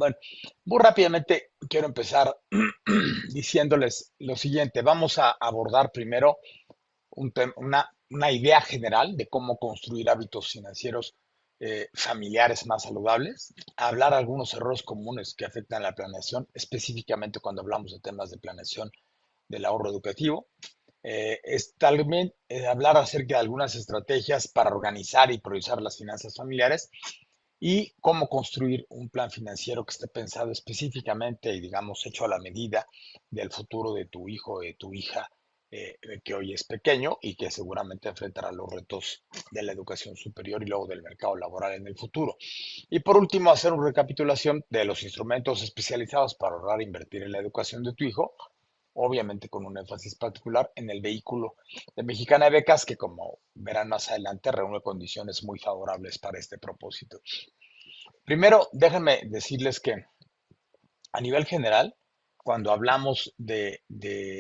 Bueno, muy rápidamente quiero empezar diciéndoles lo siguiente. Vamos a abordar primero una idea general de cómo construir hábitos financieros familiares más saludables, hablar algunos errores comunes que afectan la planeación, específicamente cuando hablamos de temas de planeación del ahorro educativo. Es también hablar acerca de algunas estrategias para organizar y priorizar las finanzas familiares y cómo construir un plan financiero que esté pensado específicamente y, digamos, hecho a la medida del futuro de tu hijo o de tu hija, que hoy es pequeño y que seguramente enfrentará los retos de la educación superior y luego del mercado laboral en el futuro. Y por último, hacer una recapitulación de los instrumentos especializados para ahorrar e invertir en la educación de tu hijo, obviamente con un énfasis particular en el vehículo de Mexicana de Becas, que como verán más adelante reúne condiciones muy favorables para este propósito. Primero, déjenme decirles que a nivel general, cuando hablamos de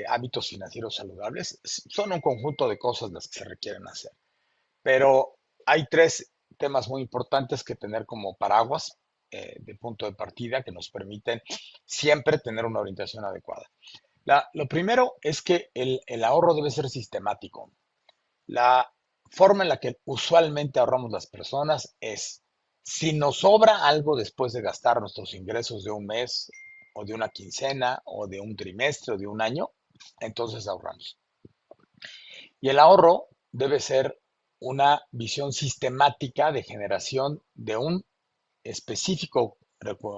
hábitos financieros saludables, son un conjunto de cosas las que se requieren hacer. Pero hay tres temas muy importantes que tener como paraguas de punto de partida que nos permiten siempre tener una orientación adecuada. Lo primero es que el ahorro debe ser sistemático. La forma en la que usualmente ahorramos las personas es, si nos sobra algo después de gastar nuestros ingresos de un mes o de una quincena o de un trimestre o de un año, entonces ahorramos. Y el ahorro debe ser una visión sistemática de generación de un específico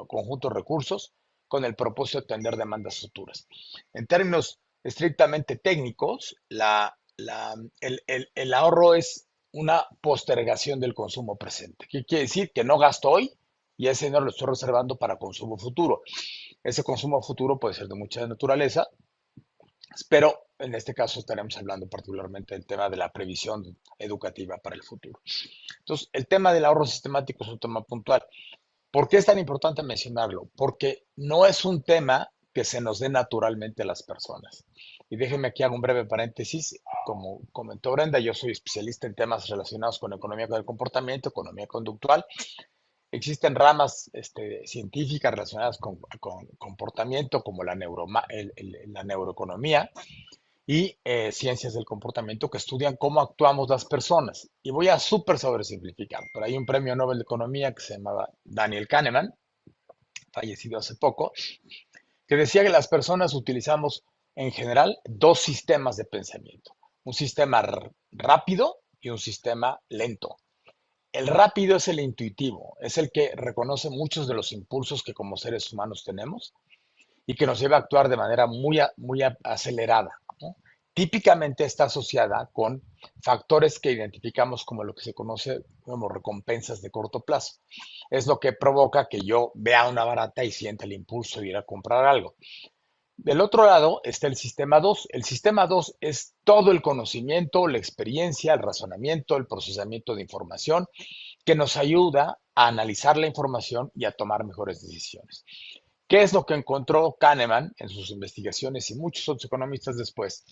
conjunto de recursos con el propósito de atender demandas futuras. En términos estrictamente técnicos, el ahorro es una postergación del consumo presente. ¿Qué quiere decir? Que no gasto hoy y ese dinero lo estoy reservando para consumo futuro. Ese consumo futuro puede ser de mucha naturaleza, pero en este caso estaremos hablando particularmente del tema de la previsión educativa para el futuro. Entonces, el tema del ahorro sistemático es un tema puntual. ¿Por qué es tan importante mencionarlo? Porque no es un tema que se nos dé naturalmente a las personas. Y déjenme aquí hago un breve paréntesis. Como comentó Brenda, yo soy especialista en temas relacionados con economía del comportamiento, economía conductual. Existen ramas científicas relacionadas con comportamiento, como la neuroeconomía y ciencias del comportamiento que estudian cómo actuamos las personas. Y voy a súper sobresimplificar, pero hay un premio Nobel de Economía que se llamaba Daniel Kahneman, fallecido hace poco, que decía que las personas utilizamos en general dos sistemas de pensamiento, un sistema rápido y un sistema lento. El rápido es el intuitivo, es el que reconoce muchos de los impulsos que como seres humanos tenemos y que nos lleva a actuar de manera muy acelerada, ¿no? Típicamente está asociada con factores que identificamos como lo que se conoce como recompensas de corto plazo. Es lo que provoca que yo vea una barata y sienta el impulso de ir a comprar algo. Del otro lado está el sistema 2. El sistema 2 es todo el conocimiento, la experiencia, el razonamiento, el procesamiento de información que nos ayuda a analizar la información y a tomar mejores decisiones. ¿Qué es lo que encontró Kahneman en sus investigaciones y muchos otros economistas después?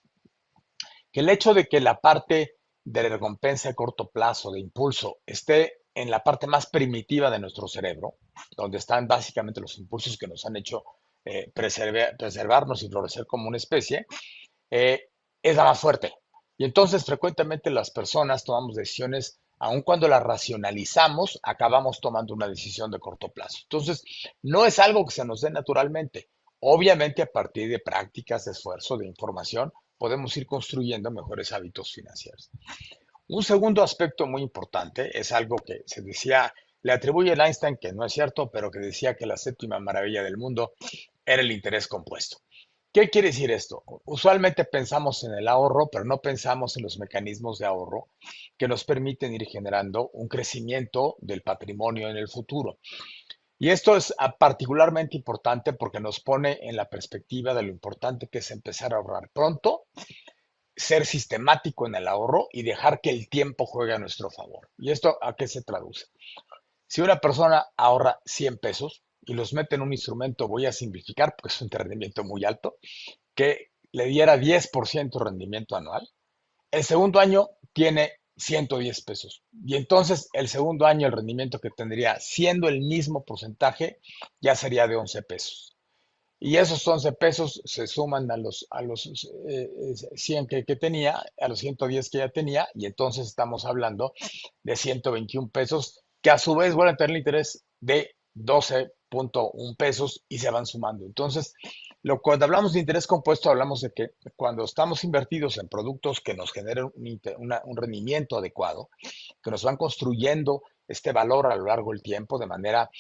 Que el hecho de que la parte de recompensa a corto plazo, de impulso, esté en la parte más primitiva de nuestro cerebro, donde están básicamente los impulsos que nos han hecho preservarnos y florecer como una especie, eh, es la más fuerte. Y entonces frecuentemente las personas tomamos decisiones, aun cuando las racionalizamos, acabamos tomando una decisión de corto plazo. Entonces, no es algo que se nos dé naturalmente. Obviamente, a partir de prácticas, de esfuerzo, de información, podemos ir construyendo mejores hábitos financieros. Un segundo aspecto muy importante es algo que se decía, le atribuye a Einstein, que no es cierto, pero que decía que la séptima maravilla del mundo era el interés compuesto. ¿Qué quiere decir esto? Usualmente pensamos en el ahorro, pero no pensamos en los mecanismos de ahorro que nos permiten ir generando un crecimiento del patrimonio en el futuro. Y esto es particularmente importante porque nos pone en la perspectiva de lo importante que es empezar a ahorrar pronto, ser sistemático en el ahorro y dejar que el tiempo juegue a nuestro favor. ¿Y esto a qué se traduce? Si una persona ahorra 100 pesos y los mete en un instrumento, voy a simplificar porque es un rendimiento muy alto, que le diera 10% de rendimiento anual, el segundo año tiene 110 pesos. Y entonces el segundo año el rendimiento que tendría, siendo el mismo porcentaje, ya sería de 11 pesos. Y esos 11 pesos se suman a los 100 que tenía, a los 110 que ya tenía, y entonces estamos hablando de 121 pesos, que a su vez vuelven a tener el interés de 12.1 pesos y se van sumando. Entonces, cuando hablamos de interés compuesto, hablamos de que cuando estamos invertidos en productos que nos generen un rendimiento adecuado, que nos van construyendo este valor a lo largo del tiempo de manera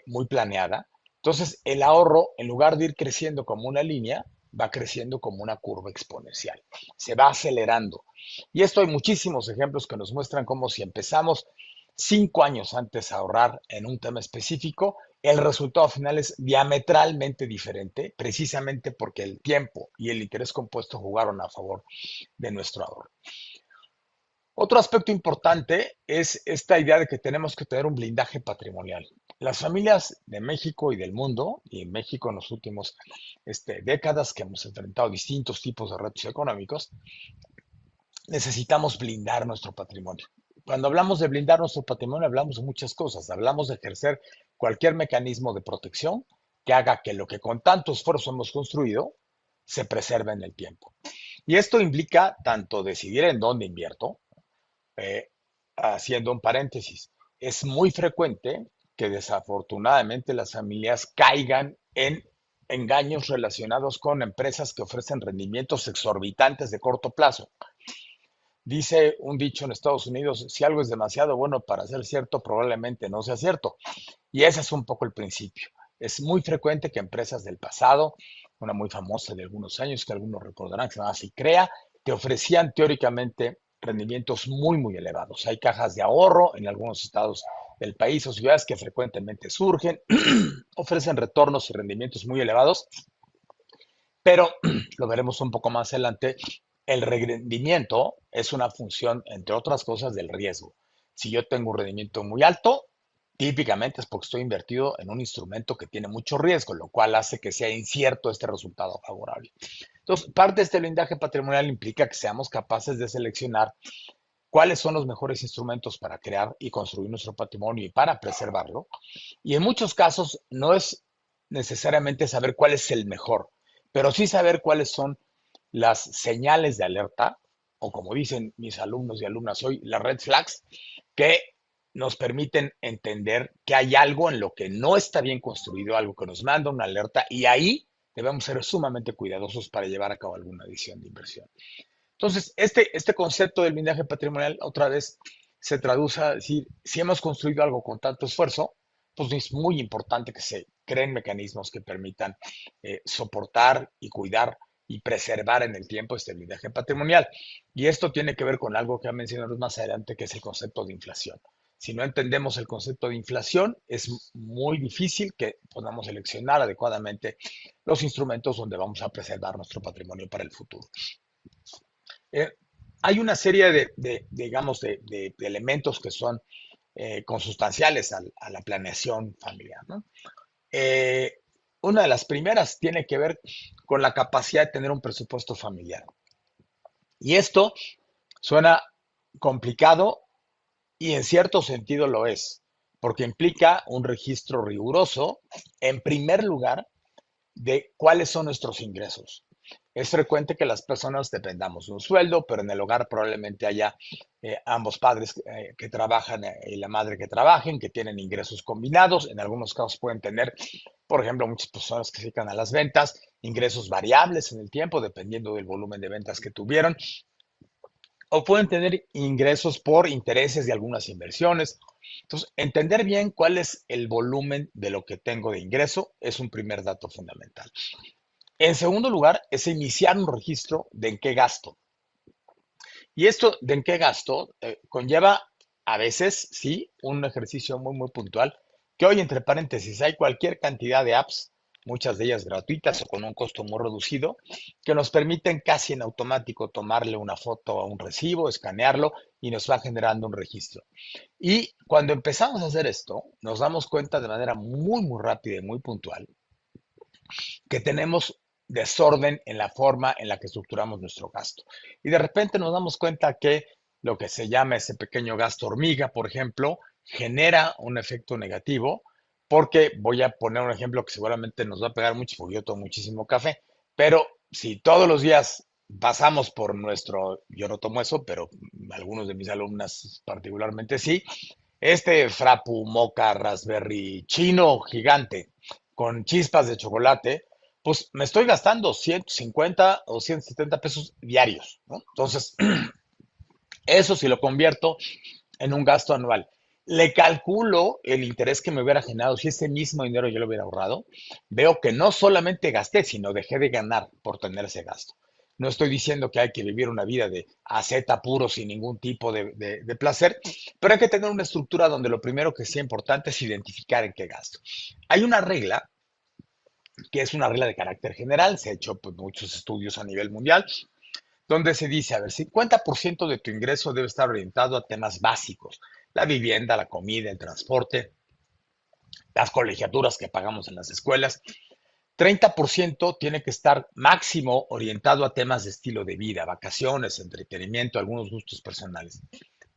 muy planeada, entonces el ahorro, en lugar de ir creciendo como una línea, va creciendo como una curva exponencial, se va acelerando. Y esto hay muchísimos ejemplos que nos muestran cómo si empezamos 5 años antes a ahorrar en un tema específico, el resultado final es diametralmente diferente, precisamente porque el tiempo y el interés compuesto jugaron a favor de nuestro ahorro. Otro aspecto importante es esta idea de que tenemos que tener un blindaje patrimonial. Las familias de México y del mundo, y en México en los últimos décadas que hemos enfrentado distintos tipos de retos económicos, necesitamos blindar nuestro patrimonio. Cuando hablamos de blindar nuestro patrimonio, hablamos de muchas cosas. Hablamos de ejercer cualquier mecanismo de protección que haga que lo que con tanto esfuerzo hemos construido se preserve en el tiempo. Y esto implica tanto decidir en dónde invierto, eh, haciendo un paréntesis, es muy frecuente que desafortunadamente las familias caigan en engaños relacionados con empresas que ofrecen rendimientos exorbitantes de corto plazo. Dice un dicho en Estados Unidos, si algo es demasiado bueno para ser cierto, probablemente no sea cierto. Y ese es un poco el principio. Es muy frecuente que empresas del pasado, una muy famosa de algunos años, que algunos recordarán, que se llama Sicrea, te ofrecían teóricamente rendimientos muy, muy elevados. Hay cajas de ahorro en algunos estados del país o ciudades que frecuentemente surgen, ofrecen retornos y rendimientos muy elevados, pero lo veremos un poco más adelante, el rendimiento es una función, entre otras cosas, del riesgo. Si yo tengo un rendimiento muy alto, típicamente es porque estoy invertido en un instrumento que tiene mucho riesgo, lo cual hace que sea incierto este resultado favorable. Entonces, parte de este blindaje patrimonial implica que seamos capaces de seleccionar cuáles son los mejores instrumentos para crear y construir nuestro patrimonio y para preservarlo. Y en muchos casos no es necesariamente saber cuál es el mejor, pero sí saber cuáles son las señales de alerta, o como dicen mis alumnos y alumnas hoy, las red flags, que nos permiten entender que hay algo en lo que no está bien construido, algo que nos manda una alerta, y ahí debemos ser sumamente cuidadosos para llevar a cabo alguna decisión de inversión. Entonces, este concepto del blindaje patrimonial otra vez se traduce a decir, si hemos construido algo con tanto esfuerzo, pues es muy importante que se creen mecanismos que permitan soportar y cuidar y preservar en el tiempo este blindaje patrimonial. Y esto tiene que ver con algo que mencionaremos más adelante, que es el concepto de inflación. Si no entendemos el concepto de inflación, es muy difícil que podamos seleccionar adecuadamente los instrumentos donde vamos a preservar nuestro patrimonio para el futuro. Eh, Hay una serie digamos, de elementos que son consustanciales a la planeación familiar, ¿no? Eh, una de las primeras tiene que ver con la capacidad de tener un presupuesto familiar. Y esto suena complicado y en cierto sentido lo es, porque implica un registro riguroso, en primer lugar, de cuáles son nuestros ingresos. Es frecuente que las personas dependamos de un sueldo, pero en el hogar probablemente haya ambos padres que trabajan y la madre que trabajen, que tienen ingresos combinados. En algunos casos pueden tener, por ejemplo, muchas personas que se dedican a las ventas, ingresos variables en el tiempo, dependiendo del volumen de ventas que tuvieron, o pueden tener ingresos por intereses de algunas inversiones. Entonces, entender bien cuál es el volumen de lo que tengo de ingreso es un primer dato fundamental. En segundo lugar, es iniciar un registro de en qué gasto. Y esto de en qué gasto conlleva a veces, sí, un ejercicio muy, muy puntual, que hoy, entre paréntesis, hay cualquier cantidad de apps, muchas de ellas gratuitas o con un costo muy reducido, que nos permiten casi en automático tomarle una foto a un recibo, escanearlo y nos va generando un registro. Y cuando empezamos a hacer esto, nos damos cuenta de manera muy, muy rápida y muy puntual que tenemos desorden en la forma en la que estructuramos nuestro gasto. Y de repente nos damos cuenta que lo que se llama ese pequeño gasto hormiga, por ejemplo, genera un efecto negativo, porque voy a poner un ejemplo que seguramente nos va a pegar mucho, porque yo tomo muchísimo café, pero si todos los días pasamos por nuestro, yo no tomo eso, pero algunos de mis alumnas particularmente sí, este Frapu Mocha Raspberry chino gigante con chispas de chocolate, pues me estoy gastando 150 o 170 pesos diarios, ¿no? Entonces, eso si lo convierto en un gasto anual. Le calculo el interés que me hubiera generado si ese mismo dinero yo lo hubiera ahorrado. Veo que no solamente gasté, sino dejé de ganar por tener ese gasto. No estoy diciendo que hay que vivir una vida de aceta puro sin ningún tipo de placer, pero hay que tener una estructura donde lo primero que sea importante es identificar en qué gasto. Hay una regla que es una regla de carácter general, se ha hecho pues, muchos estudios a nivel mundial, donde se dice, a ver, 50% de tu ingreso debe estar orientado a temas básicos, la vivienda, la comida, el transporte, las colegiaturas que pagamos en las escuelas. 30% tiene que estar máximo orientado a temas de estilo de vida, vacaciones, entretenimiento, algunos gustos personales.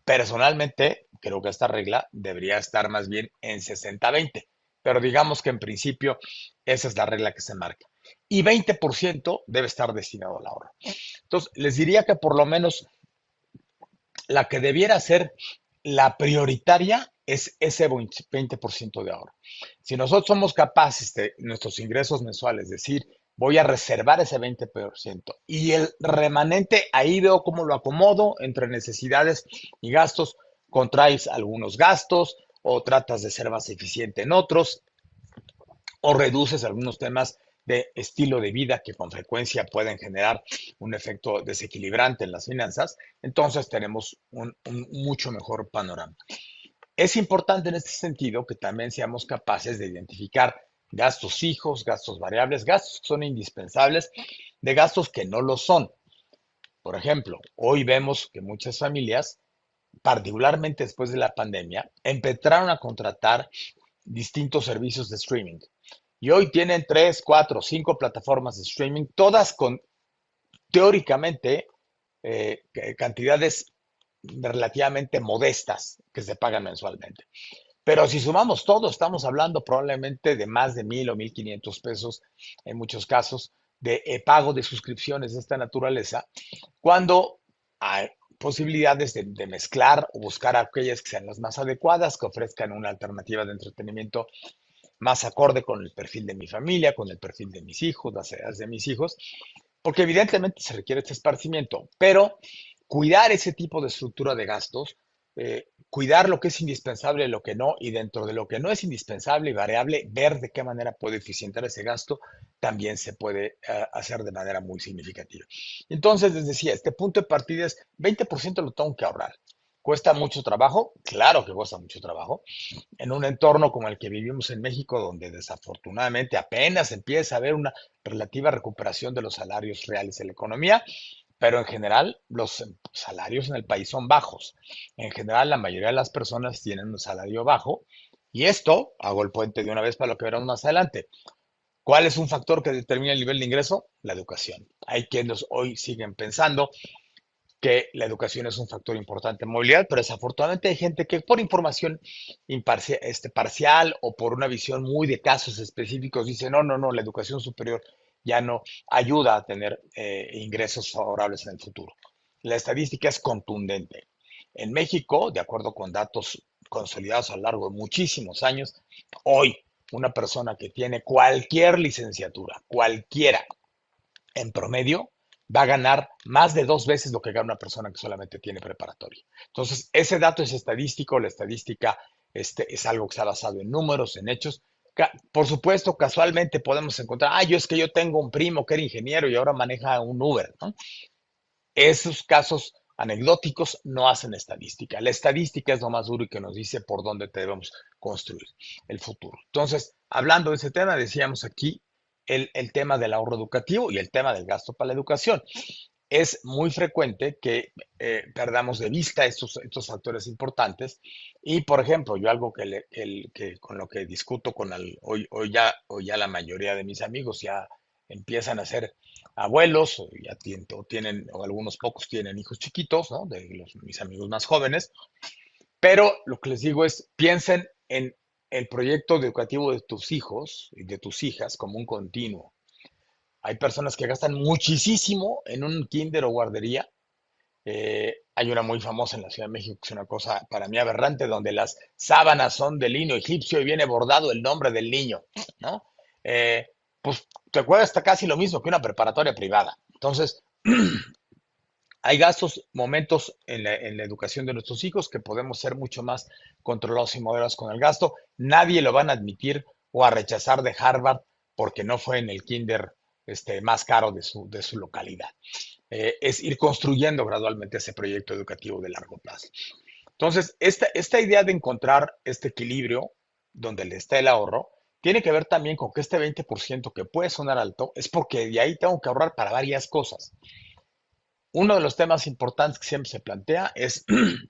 Personalmente, creo que esta regla debería estar más bien en 60-20, pero digamos que en principio esa es la regla que se marca. Y 20% debe estar destinado al ahorro. Entonces, les diría que por lo menos la que debiera ser la prioritaria es ese 20% de ahorro. Si nosotros somos capaces de nuestros ingresos mensuales, decir, voy a reservar ese 20% y el remanente ahí veo cómo lo acomodo entre necesidades y gastos, contraes algunos gastos o tratas de ser más eficiente en otros o reduces algunos temas de estilo de vida que con frecuencia pueden generar un efecto desequilibrante en las finanzas, entonces tenemos un mucho mejor panorama. Es importante en este sentido que también seamos capaces de identificar gastos fijos, gastos variables, gastos que son indispensables, de gastos que no lo son. Por ejemplo, hoy vemos que muchas familias, particularmente después de la pandemia, empezaron a contratar distintos servicios de streaming. Y hoy tienen 3, 4, 5 plataformas de streaming, todas con teóricamente cantidades relativamente modestas que se pagan mensualmente. Pero si sumamos todo, estamos hablando probablemente de más de 1,000 o 1,500 pesos en muchos casos de pago de suscripciones de esta naturaleza, cuando hay posibilidades de mezclar o buscar aquellas que sean las más adecuadas, que ofrezcan una alternativa de entretenimiento más acorde con el perfil de mi familia, con el perfil de mis hijos, las edades de mis hijos, porque evidentemente se requiere este esparcimiento, pero cuidar ese tipo de estructura de gastos, cuidar lo que es indispensable y lo que no, y dentro de lo que no es indispensable y variable, ver de qué manera puedo eficientar ese gasto, también se puede hacer de manera muy significativa. Entonces, les decía, este punto de partida es 20% lo tengo que ahorrar. ¿Cuesta mucho trabajo? Claro que cuesta mucho trabajo en un entorno como el que vivimos en México, donde desafortunadamente apenas empieza a haber una relativa recuperación de los salarios reales de la economía, pero en general los salarios en el país son bajos. En general la mayoría de las personas tienen un salario bajo y esto, hago el puente de una vez para lo que veremos más adelante. ¿Cuál es un factor que determina el nivel de ingreso? La educación. Hay quienes hoy siguen pensando que la educación es un factor importante en movilidad, pero desafortunadamente hay gente que por información parcial o por una visión muy de casos específicos dice, no, no, no, la educación superior ya no ayuda a tener ingresos favorables en el futuro. La estadística es contundente. En México, de acuerdo con datos consolidados a lo largo de muchísimos años, hoy una persona que tiene cualquier licenciatura, cualquiera, en promedio, va a ganar más de 2 veces lo que gana una persona que solamente tiene preparatoria. Entonces, ese dato es estadístico, la estadística es algo que está basado en números, en hechos. Por supuesto, casualmente podemos encontrar, yo es que yo tengo un primo que era ingeniero y ahora maneja un Uber, ¿no? Esos casos anecdóticos no hacen estadística. La estadística es lo más duro y que nos dice por dónde debemos construir el futuro. Entonces, hablando de ese tema, decíamos aquí el tema del ahorro educativo y el tema del gasto para la educación. Es muy frecuente que perdamos de vista estos factores importantes y, por ejemplo, yo algo que con lo que discuto hoy ya la mayoría de mis amigos ya empiezan a hacer abuelos, o ya tienen, o algunos pocos tienen hijos chiquitos, ¿no? Mis amigos más jóvenes. Pero lo que les digo es, piensen en el proyecto educativo de tus hijos y de tus hijas como un continuo. Hay personas que gastan muchísimo en un kinder o guardería. Hay una muy famosa en la Ciudad de México, que es una cosa para mí aberrante, donde las sábanas son de lino egipcio y viene bordado el nombre del niño, ¿no? Eh, pues te cuesta casi lo mismo que una preparatoria privada. Entonces, hay gastos, momentos en la educación de nuestros hijos que podemos ser mucho más controlados y moderados con el gasto. Nadie lo van a admitir o a rechazar de Harvard porque no fue en el kinder más caro de su localidad. Es ir construyendo gradualmente ese proyecto educativo de largo plazo. Entonces, esta idea de encontrar este equilibrio donde le está el ahorro, tiene que ver también con que este 20% que puede sonar alto es porque de ahí tengo que ahorrar para varias cosas. Uno de los temas importantes que siempre se plantea es,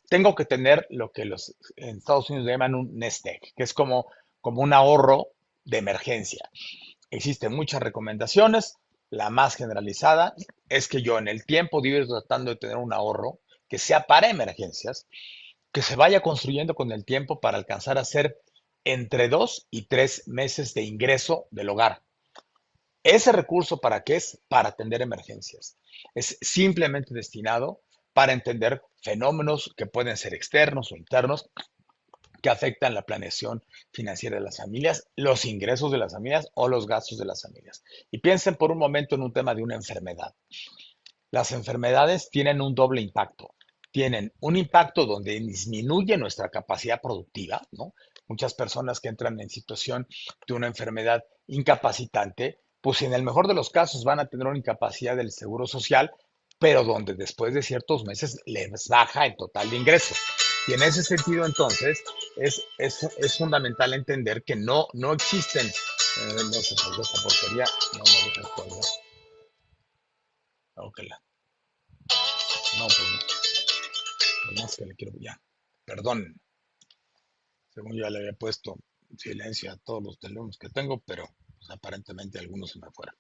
tengo que tener lo que los en Estados Unidos llaman un nest egg, que es como un ahorro de emergencia. Existen muchas recomendaciones. La más generalizada es que yo en el tiempo debo ir tratando de tener un ahorro que sea para emergencias, que se vaya construyendo con el tiempo para alcanzar a ser entre 2 y 3 meses de ingreso del hogar. Ese recurso, ¿para qué es? Para atender emergencias. Es simplemente destinado para entender fenómenos que pueden ser externos o internos que afectan la planeación financiera de las familias, los ingresos de las familias o los gastos de las familias. Y piensen por un momento en un tema de una enfermedad. Las enfermedades tienen un doble impacto. Tienen un impacto donde disminuye nuestra capacidad productiva, ¿no? Muchas personas que entran en situación de una enfermedad incapacitante, pues en el mejor de los casos van a tener una incapacidad del seguro social, pero donde después de ciertos meses les baja el total de ingresos. Y en ese sentido, entonces, es fundamental entender que no existen, no sé por qué esta porquería no me deja colgar. Ok, no, pues no. Por más que le quiero, ya. Perdón, según ya le había puesto silencio a todos los teléfonos que tengo, pero pues, aparentemente algunos se me fueron.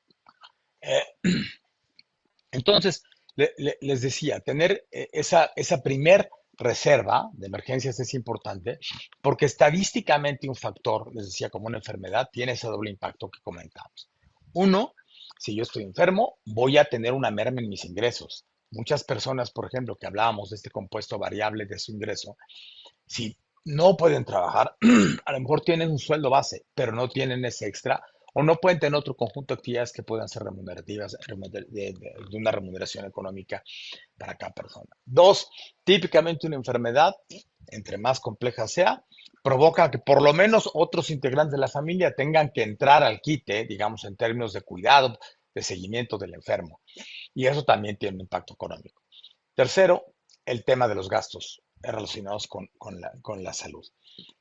Eh, entonces, les decía, tener esa primer reserva de emergencias es importante porque estadísticamente un factor, les decía, como una enfermedad, tiene ese doble impacto que comentamos. Uno, si yo estoy enfermo, voy a tener una merma en mis ingresos. Muchas personas, por ejemplo, que hablábamos de este compuesto variable de su ingreso, si no pueden trabajar, a lo mejor tienen un sueldo base, pero no tienen ese extra, o no pueden tener otro conjunto de actividades que puedan ser remunerativas, de una remuneración económica para cada persona. Dos, típicamente una enfermedad, entre más compleja sea, provoca que por lo menos otros integrantes de la familia tengan que entrar al quite, digamos, en términos de cuidado, de seguimiento del enfermo. Y eso también tiene un impacto económico. Tercero, el tema de los gastos relacionados con la salud.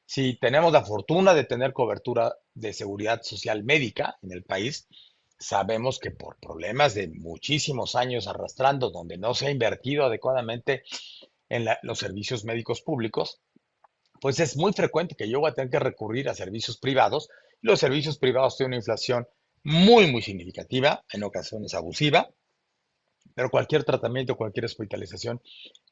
Si tenemos la fortuna de tener cobertura de seguridad social médica en el país, sabemos que por problemas de muchísimos años arrastrando, donde no se ha invertido adecuadamente en los servicios médicos públicos, pues es muy frecuente que yo voy a tener que recurrir a servicios privados. Los servicios privados tienen una inflación muy, muy significativa, en ocasiones abusiva, pero cualquier tratamiento, cualquier hospitalización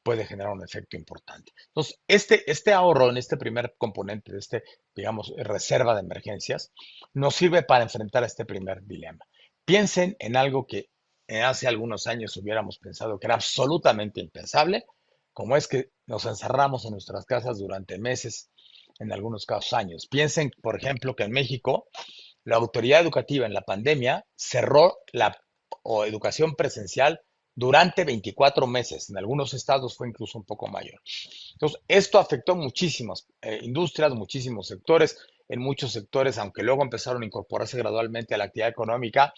puede generar un efecto importante. Entonces, este ahorro en este primer componente de digamos, reserva de emergencias, nos sirve para enfrentar este primer dilema. Piensen en algo que hace algunos años hubiéramos pensado que era absolutamente impensable, como es que nos encerramos en nuestras casas durante meses, en algunos casos años. Piensen, por ejemplo, que en México la autoridad educativa en la pandemia cerró la educación presencial durante 24 meses. En algunos estados fue incluso un poco mayor. Entonces, esto afectó muchísimas industrias, muchísimos sectores. En muchos sectores, aunque luego empezaron a incorporarse gradualmente a la actividad económica,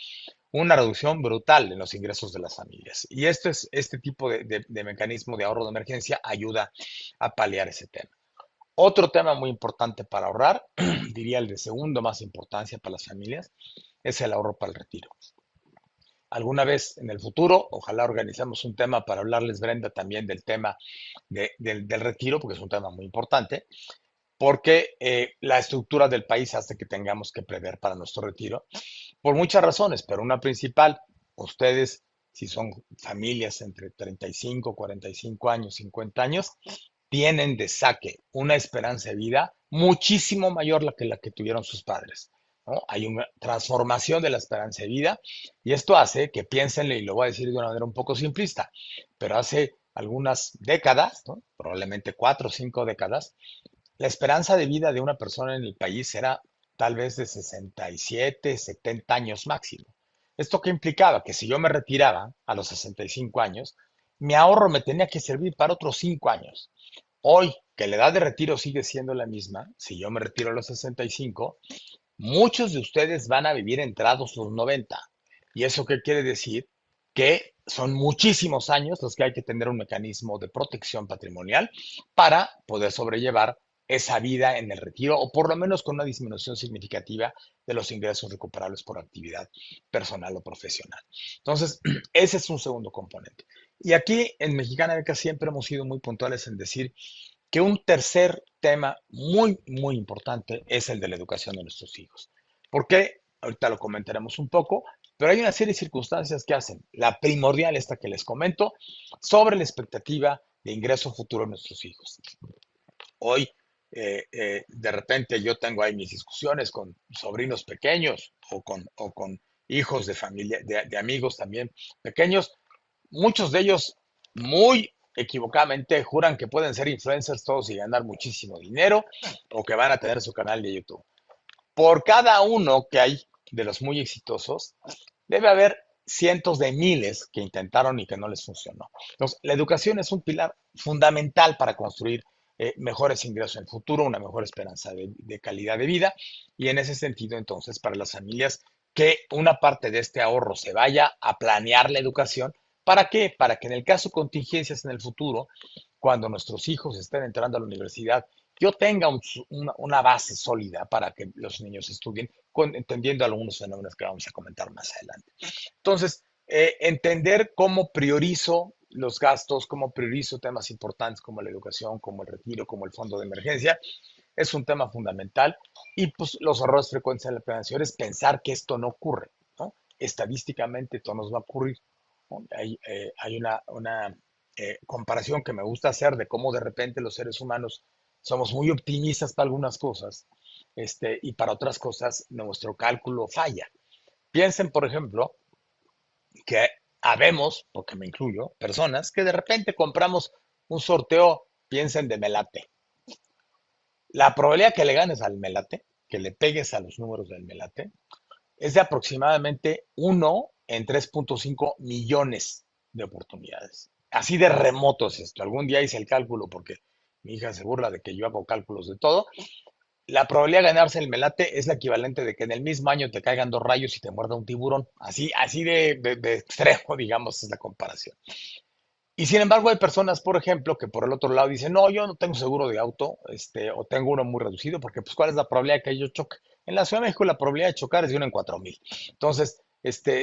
una reducción brutal en los ingresos de las familias. Y este tipo de mecanismo de ahorro de emergencia ayuda a paliar ese tema. Otro tema muy importante para ahorrar, diría el de segundo más importancia para las familias, es el ahorro para el retiro. Alguna vez en el futuro, ojalá organizamos un tema para hablarles, Brenda, también del tema del retiro, porque es un tema muy importante, porque la estructura del país hace que tengamos que prever para nuestro retiro, por muchas razones, pero una principal. ustedes, si son familias entre 35, 45 años, 50 años, tienen de saque una esperanza de vida muchísimo mayor la que tuvieron sus padres, ¿no? Hay una transformación de la esperanza de vida y esto hace que piénsenle, y lo voy a decir de una manera un poco simplista, pero hace algunas décadas, ¿no? Probablemente 4 o 5 décadas, la esperanza de vida de una persona en el país era tal vez de 67, 70 años máximo. ¿Esto qué implicaba? Que si yo me retiraba a los 65 años, mi ahorro me tenía que servir para otros 5 años. Hoy, que la edad de retiro sigue siendo la misma, si yo me retiro a los 65, muchos de ustedes van a vivir entrados los 90. ¿Y eso qué quiere decir? Que son muchísimos años los que hay que tener un mecanismo de protección patrimonial para poder sobrellevar esa vida en el retiro o por lo menos con una disminución significativa de los ingresos recuperables por actividad personal o profesional. Entonces, ese es un segundo componente. Y aquí en Mexicana Beca siempre hemos sido muy puntuales en decir que un tercer tema muy, muy importante es el de la educación de nuestros hijos. ¿Por qué? Ahorita lo comentaremos un poco, pero hay una serie de circunstancias que hacen la primordial, esta que les comento, sobre la expectativa de ingreso futuro de nuestros hijos. Hoy, de repente, yo tengo ahí mis discusiones con sobrinos pequeños o con hijos de familia, de amigos también pequeños. Muchos de ellos muy equivocadamente juran que pueden ser influencers todos y ganar muchísimo dinero o que van a tener su canal de YouTube. Por cada uno que hay de los muy exitosos, debe haber cientos de miles que intentaron y que no les funcionó. Entonces, la educación es un pilar fundamental para construir mejores ingresos en el futuro, una mejor esperanza de calidad de vida y en ese sentido, entonces, para las familias, que una parte de este ahorro se vaya a planear la educación. ¿Para qué? Para que en el caso de contingencias en el futuro, cuando nuestros hijos estén entrando a la universidad, yo tenga una base sólida para que los niños estudien, entendiendo algunos fenómenos que vamos a comentar más adelante. Entonces, entender cómo priorizo los gastos, cómo priorizo temas importantes como la educación, como el retiro, como el fondo de emergencia, es un tema fundamental. Y pues los errores frecuentes en la planeación es pensar que esto no ocurre, ¿no? Estadísticamente esto nos va a ocurrir, ¿no? Hay una comparación que me gusta hacer de cómo de repente los seres humanos somos muy optimistas para algunas cosas, y para otras cosas nuestro cálculo falla. Piensen, por ejemplo, que habemos, porque me incluyo, personas que de repente compramos un sorteo, piensen de Melate. La probabilidad que le ganes al Melate, que le pegues a los números del Melate, es de aproximadamente 1 en 3.5 millones de oportunidades. Así de remoto es esto. Algún día hice el cálculo porque mi hija se burla de que yo hago cálculos de todo. La probabilidad de ganarse el melate es la equivalente de que en el mismo año te caigan 2 rayos y te muerda un tiburón. Así de extremo, digamos, es la comparación. Y sin embargo, hay personas, por ejemplo, que por el otro lado dicen, no, yo no tengo seguro de auto, o tengo uno muy reducido, porque pues, ¿cuál es la probabilidad de que yo choque? En la Ciudad de México la probabilidad de chocar es de 1 en 4.000. Entonces,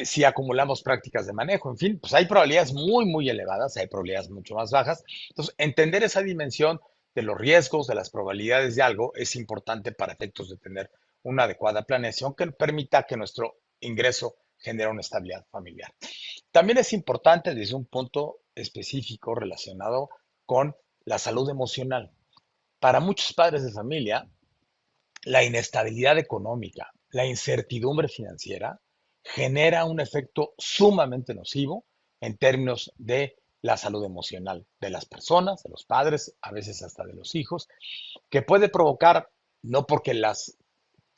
si acumulamos prácticas de manejo, en fin, pues hay probabilidades muy, muy elevadas, hay probabilidades mucho más bajas. Entonces, entender esa dimensión de los riesgos, de las probabilidades de algo, es importante para efectos de tener una adecuada planeación que permita que nuestro ingreso genere una estabilidad familiar. También es importante desde un punto específico relacionado con la salud emocional. Para muchos padres de familia, la inestabilidad económica, la incertidumbre financiera genera un efecto sumamente nocivo en términos de la salud emocional de las personas, de los padres, a veces hasta de los hijos, que puede provocar, no porque las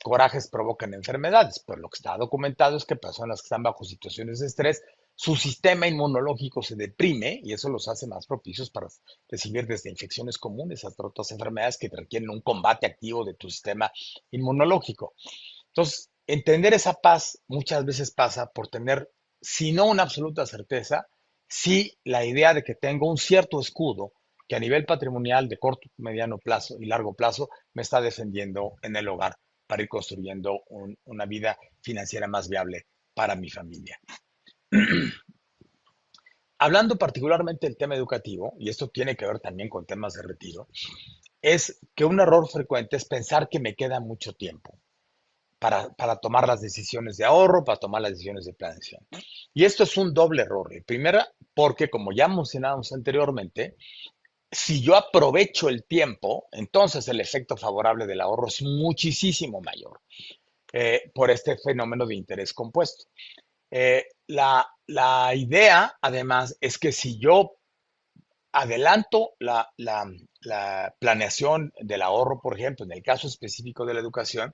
corajes provocan enfermedades, pero lo que está documentado es que personas que están bajo situaciones de estrés, su sistema inmunológico se deprime y eso los hace más propicios para recibir desde infecciones comunes hasta otras enfermedades que requieren un combate activo de tu sistema inmunológico. Entonces, entender esa paz muchas veces pasa por tener, si no una absoluta certeza, sí la idea de que tengo un cierto escudo que a nivel patrimonial de corto, mediano plazo y largo plazo me está defendiendo en el hogar para ir construyendo una vida financiera más viable para mi familia. Hablando particularmente del tema educativo, y esto tiene que ver también con temas de retiro, es que un error frecuente es pensar que me queda mucho tiempo. para tomar las decisiones de ahorro, para tomar las decisiones de planeación. Y esto es un doble error. El primero, porque como ya mencionábamos anteriormente, si yo aprovecho el tiempo, entonces el efecto favorable del ahorro es muchísimo mayor por este fenómeno de interés compuesto. La idea, además, es que si yo adelanto la planeación del ahorro, por ejemplo, en el caso específico de la educación,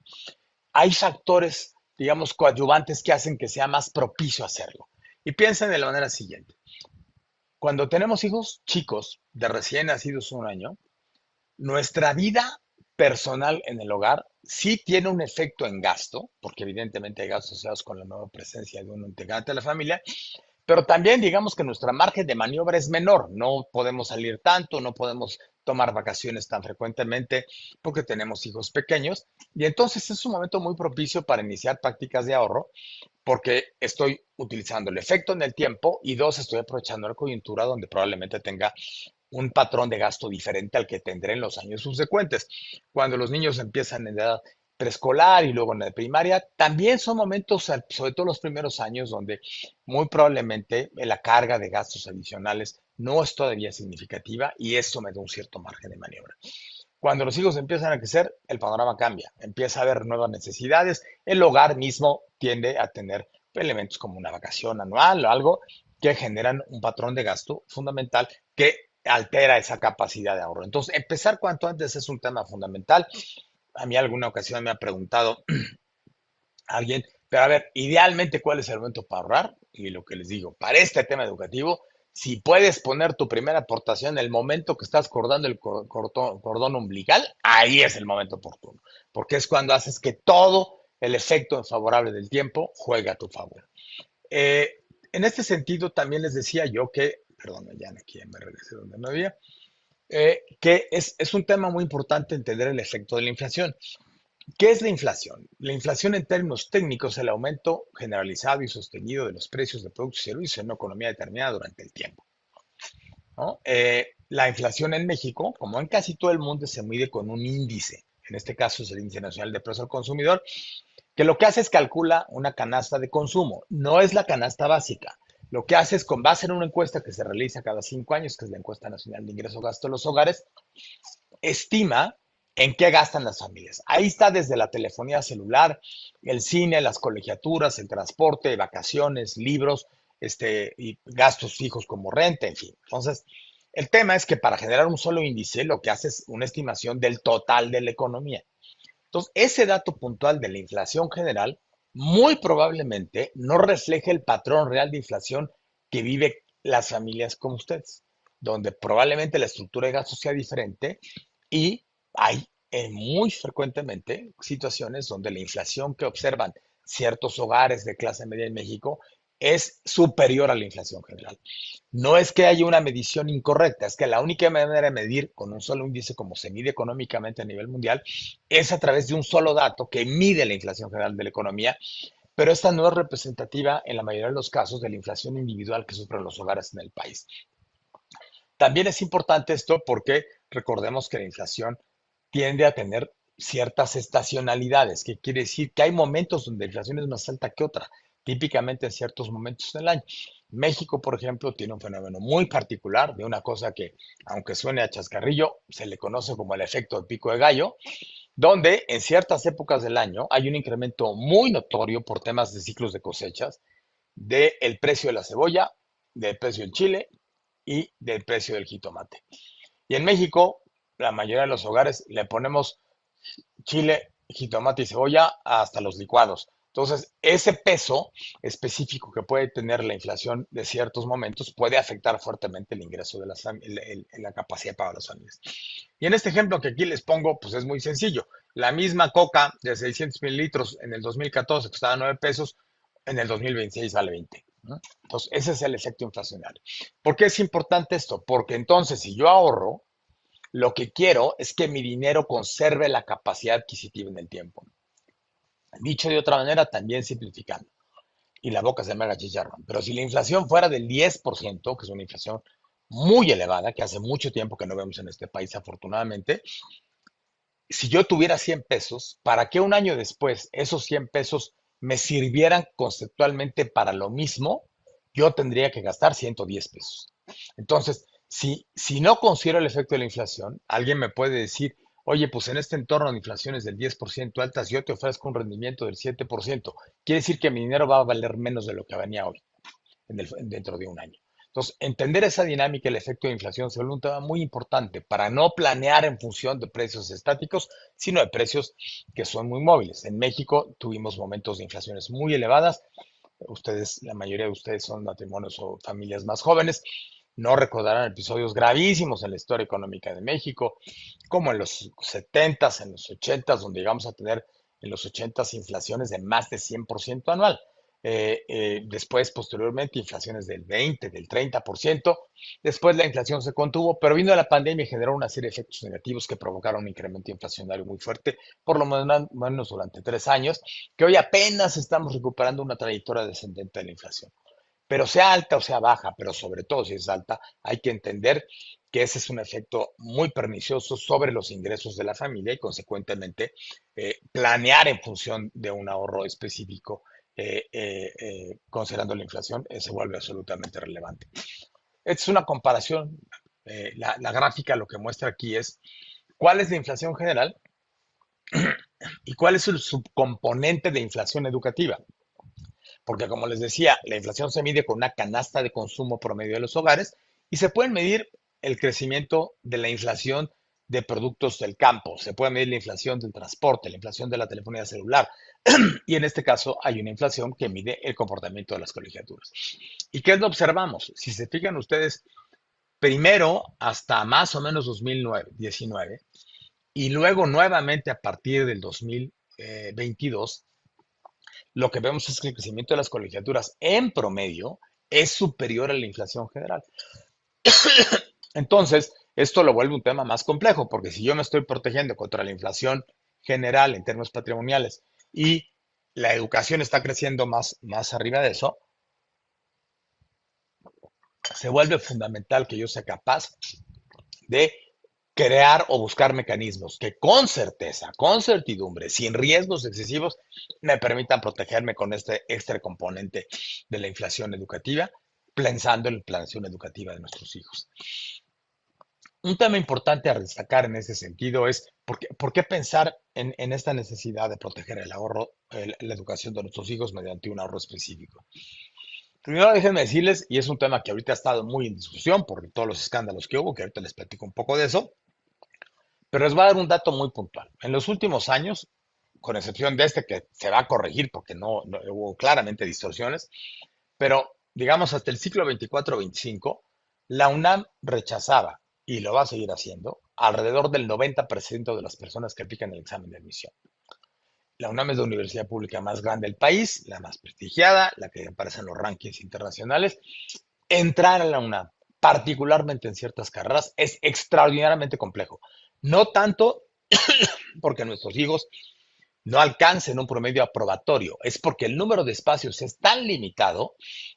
hay factores, digamos, coadyuvantes que hacen que sea más propicio hacerlo. Y piensen de la manera siguiente. Cuando tenemos hijos chicos, de recién nacidos un año, nuestra vida personal en el hogar sí tiene un efecto en gasto, porque evidentemente hay gastos asociados con la nueva presencia de un integrante de la familia, pero también digamos que nuestra margen de maniobra es menor. No podemos salir tanto, no podemos tomar vacaciones tan frecuentemente porque tenemos hijos pequeños. Y entonces es un momento muy propicio para iniciar prácticas de ahorro porque estoy utilizando el efecto en el tiempo y dos, estoy aprovechando la coyuntura donde probablemente tenga un patrón de gasto diferente al que tendré en los años subsecuentes. Cuando los niños empiezan en edad preescolar y luego en la primaria, también son momentos, sobre todo los primeros años, donde muy probablemente la carga de gastos adicionales no es todavía significativa y esto me da un cierto margen de maniobra. Cuando los hijos empiezan a crecer, el panorama cambia, empieza a haber nuevas necesidades, el hogar mismo tiende a tener elementos como una vacación anual o algo que generan un patrón de gasto fundamental que altera esa capacidad de ahorro. Entonces, empezar cuanto antes es un tema fundamental. A mí alguna ocasión me ha preguntado alguien, pero a ver, idealmente, ¿cuál es el momento para ahorrar? Y lo que les digo, para este tema educativo, si puedes poner tu primera aportación en el momento que estás cordando el cordón umbilical, ahí es el momento oportuno, porque es cuando haces que todo el efecto favorable del tiempo juegue a tu favor. En este sentido, también les decía yo que, perdón, ya aquí ya me regresé donde me había, que es un tema muy importante entender el efecto de la inflación. ¿Qué es la inflación? La inflación en términos técnicos es el aumento generalizado y sostenido de los precios de productos y servicios en una economía determinada durante el tiempo, ¿no? La inflación en México, como en casi todo el mundo, se mide con un índice. En este caso es el Índice Nacional de Precios al Consumidor, que lo que hace es calcula una canasta de consumo. No es la canasta básica. Lo que hace es, con base en una encuesta que se realiza cada 5 años, que es la encuesta nacional de ingreso-gasto de los hogares, estima en qué gastan las familias. Ahí está desde la telefonía celular, el cine, las colegiaturas, el transporte, vacaciones, libros, y gastos fijos como renta, en fin. Entonces, el tema es que para generar un solo índice, lo que hace es una estimación del total de la economía. Entonces, ese dato puntual de la inflación general muy probablemente no refleje el patrón real de inflación que vive las familias como ustedes, donde probablemente la estructura de gastos sea diferente y hay muy frecuentemente situaciones donde la inflación que observan ciertos hogares de clase media en México es superior a la inflación general. No es que haya una medición incorrecta, es que la única manera de medir con un solo índice, como se mide económicamente a nivel mundial, es a través de un solo dato que mide la inflación general de la economía, pero esta no es representativa en la mayoría de los casos de la inflación individual que sufren los hogares en el país. También es importante esto porque recordemos que la inflación tiende a tener ciertas estacionalidades, que quiere decir que hay momentos donde la inflación es más alta que otra, típicamente en ciertos momentos del año. México, por ejemplo, tiene un fenómeno muy particular de una cosa que, aunque suene a chascarrillo, se le conoce como el efecto del pico de gallo, donde en ciertas épocas del año hay un incremento muy notorio por temas de ciclos de cosechas del precio de la cebolla, del precio del chile y del precio del jitomate. Y en México, la mayoría de los hogares le ponemos chile, jitomate y cebolla hasta los licuados. Entonces, ese peso específico que puede tener la inflación de ciertos momentos puede afectar fuertemente el ingreso de las la capacidad para las familias. Y en este ejemplo que aquí les pongo, pues es muy sencillo. La misma coca de 600 mililitros en el 2014 costaba 9 pesos, en el 2026 vale 20. ¿No? Entonces, ese es el efecto inflacionario. ¿Por qué es importante esto? Porque entonces, si yo ahorro, lo que quiero es que mi dinero conserve la capacidad adquisitiva en el tiempo. Dicho de otra manera, también simplificando. Y la boca se me haga chicharrón. Pero si la inflación fuera del 10%, que es una inflación muy elevada, que hace mucho tiempo que no vemos en este país, afortunadamente, si yo tuviera 100 pesos, para que un año después esos 100 pesos me sirvieran conceptualmente para lo mismo, yo tendría que gastar 110 pesos. Entonces, si no considero el efecto de la inflación, alguien me puede decir, oye, pues en este entorno de inflaciones del 10% altas, yo te ofrezco un rendimiento del 7%. Quiere decir que mi dinero va a valer menos de lo que venía hoy dentro de un año. Entonces, entender esa dinámica y el efecto de inflación se vuelve un tema muy importante para no planear en función de precios estáticos, sino de precios que son muy móviles. En México tuvimos momentos de inflaciones muy elevadas. Ustedes, la mayoría de ustedes son matrimonios o familias más jóvenes. No recordarán episodios gravísimos en la historia económica de México, como en los 70s, en los 80s, donde llegamos a tener en los 80s inflaciones de más de 100% anual. Después, posteriormente, inflaciones del 20, del 30%. Después la inflación se contuvo, pero vino la pandemia y generó una serie de efectos negativos que provocaron un incremento inflacionario muy fuerte, por lo menos durante 3 años, que hoy apenas estamos recuperando una trayectoria descendente de la inflación. Pero sea alta o sea baja, pero sobre todo si es alta, hay que entender que ese es un efecto muy pernicioso sobre los ingresos de la familia y consecuentemente planear en función de un ahorro específico, considerando la inflación, se vuelve absolutamente relevante. Esta es una comparación. La gráfica lo que muestra aquí es cuál es la inflación general y cuál es el subcomponente de inflación educativa. Porque como les decía, la inflación se mide con una canasta de consumo promedio de los hogares y se puede medir el crecimiento de la inflación de productos del campo, se puede medir la inflación del transporte, la inflación de la telefonía celular y en este caso hay una inflación que mide el comportamiento de las colegiaturas. ¿Y qué es lo observamos? Si se fijan ustedes, primero hasta más o menos 2019 y luego nuevamente a partir del 2022, lo que vemos es que el crecimiento de las colegiaturas en promedio es superior a la inflación general. Entonces, esto lo vuelve un tema más complejo, porque si yo me estoy protegiendo contra la inflación general en términos patrimoniales y la educación está creciendo más arriba de eso, se vuelve fundamental que yo sea capaz de crear o buscar mecanismos que con certeza, con certidumbre, sin riesgos excesivos, me permitan protegerme con este extra componente de la inflación educativa, pensando en la inflación educativa de nuestros hijos. Un tema importante a destacar en ese sentido es por qué pensar en esta necesidad de proteger el ahorro, la educación de nuestros hijos mediante un ahorro específico. Primero déjenme decirles, y es un tema que ahorita ha estado muy en discusión por todos los escándalos que hubo, que ahorita les platico un poco de eso, pero les voy a dar un dato muy puntual. En los últimos años, con excepción de este que se va a corregir porque no hubo claramente distorsiones, pero digamos hasta el ciclo 24-25, la UNAM rechazaba, y lo va a seguir haciendo, alrededor del 90% de las personas que aplican el examen de admisión. La UNAM es la universidad pública más grande del país, la más prestigiada, la que aparece en los rankings internacionales. Entrar a la UNAM, particularmente en ciertas carreras, es extraordinariamente complejo. No tanto porque nuestros hijos no alcancen un promedio aprobatorio, es porque el número de espacios es tan limitado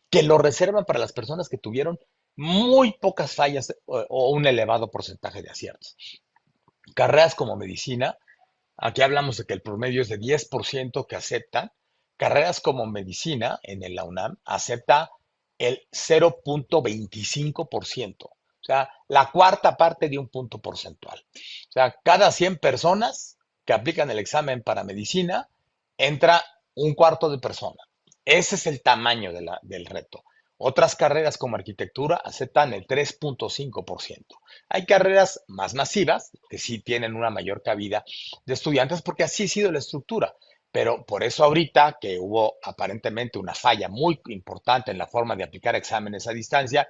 que lo reservan para las personas que tuvieron muy pocas fallas o un elevado porcentaje de aciertos. Carreras como medicina, aquí hablamos de que el promedio es de 10% que aceptan. Carreras como medicina en la UNAM acepta el 0.25%, o sea, la cuarta parte de un punto porcentual. O sea, cada 100 personas que aplican el examen para medicina, entra un cuarto de persona. Ese es el tamaño del reto. Otras carreras como arquitectura aceptan el 3.5%. Hay carreras más masivas que sí tienen una mayor cabida de estudiantes porque así ha sido la estructura. Pero por eso ahorita que hubo aparentemente una falla muy importante en la forma de aplicar exámenes a distancia,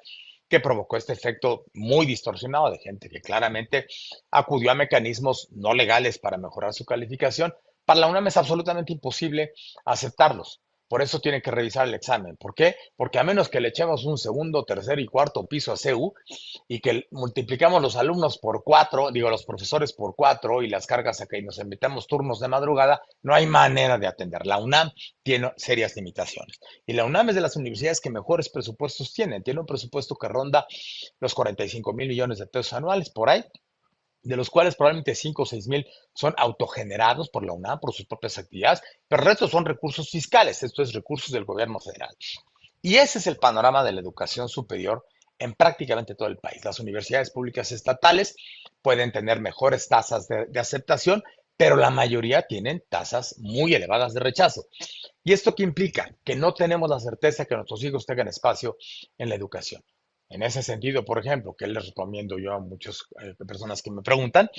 que provocó este efecto muy distorsionado de gente que claramente acudió a mecanismos no legales para mejorar su calificación, para la UNAM es absolutamente imposible aceptarlos. Por eso tiene que revisar el examen. ¿Por qué? Porque a menos que le echemos un segundo, tercer y cuarto piso a CEU y que multiplicamos los alumnos por cuatro, digo, los profesores por cuatro y las cargas acá y nos invitamos turnos de madrugada, no hay manera de atender. La UNAM tiene serias limitaciones. Y la UNAM es de las universidades que mejores presupuestos tienen. Tiene un presupuesto que ronda los 45 mil millones de pesos anuales por ahí. de los cuales probablemente 5 o 6 mil son autogenerados por la UNAM, por sus propias actividades, pero el resto son recursos fiscales, esto es recursos del gobierno federal. Y ese es el panorama de la educación superior en prácticamente todo el país. Las universidades públicas estatales pueden tener mejores tasas de aceptación, pero la mayoría tienen tasas muy elevadas de rechazo. ¿Y esto qué implica? Que no tenemos la certeza que nuestros hijos tengan espacio en la educación. En ese sentido, por ejemplo, que les recomiendo yo a muchas personas que me preguntan,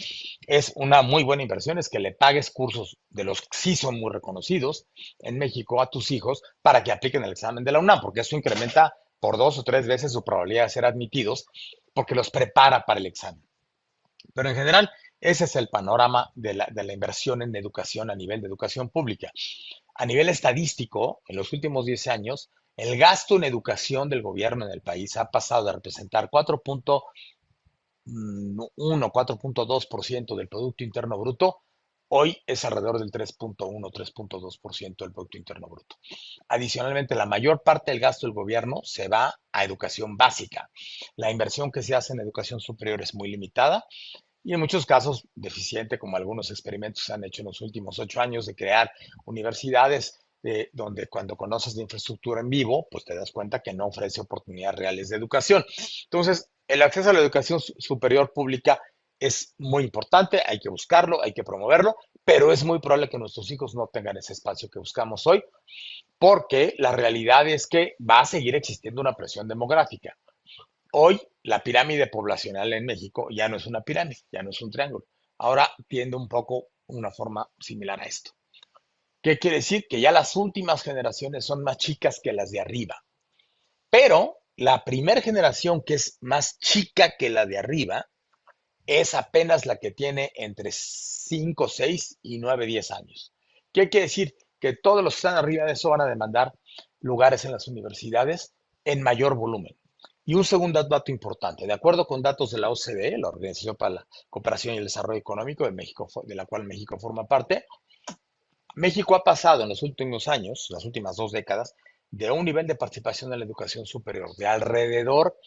es una muy buena inversión, es que le pagues cursos de los que sí son muy reconocidos en México a tus hijos para que apliquen el examen de la UNAM, porque eso incrementa por 2 o 3 veces su probabilidad de ser admitidos, porque los prepara para el examen. Pero en general, ese es el panorama de la inversión en educación a nivel de educación pública. A nivel estadístico, en los últimos 10 años, el gasto en educación del gobierno en el país ha pasado de representar 4.1, 4.2% del Producto Interno Bruto, hoy es alrededor del 3.1, 3.2% del Producto Interno Bruto. Adicionalmente, la mayor parte del gasto del gobierno se va a educación básica. La inversión que se hace en educación superior es muy limitada y en muchos casos deficiente, como algunos experimentos se han hecho en los últimos 8 años de crear universidades donde cuando conoces la infraestructura en vivo, pues te das cuenta que no ofrece oportunidades reales de educación. Entonces, el acceso a la educación superior pública es muy importante, hay que buscarlo, hay que promoverlo, pero es muy probable que nuestros hijos no tengan ese espacio que buscamos hoy, porque la realidad es que va a seguir existiendo una presión demográfica. Hoy la pirámide poblacional en México ya no es una pirámide, ya no es un triángulo. Ahora tiende un poco una forma similar a esto. ¿Qué quiere decir? Que ya las últimas generaciones son más chicas que las de arriba. Pero la primera generación, que es más chica que la de arriba, es apenas la que tiene entre 5, 6 y 9, 10 años. ¿Qué quiere decir? Que todos los que están arriba de eso van a demandar lugares en las universidades en mayor volumen. Y un segundo dato importante, de acuerdo con datos de la OCDE, la Organización para la Cooperación y el Desarrollo Económico de México, de la cual México forma parte, México ha pasado en los últimos años, las últimas 2 décadas, de un nivel de participación en la educación superior de alrededor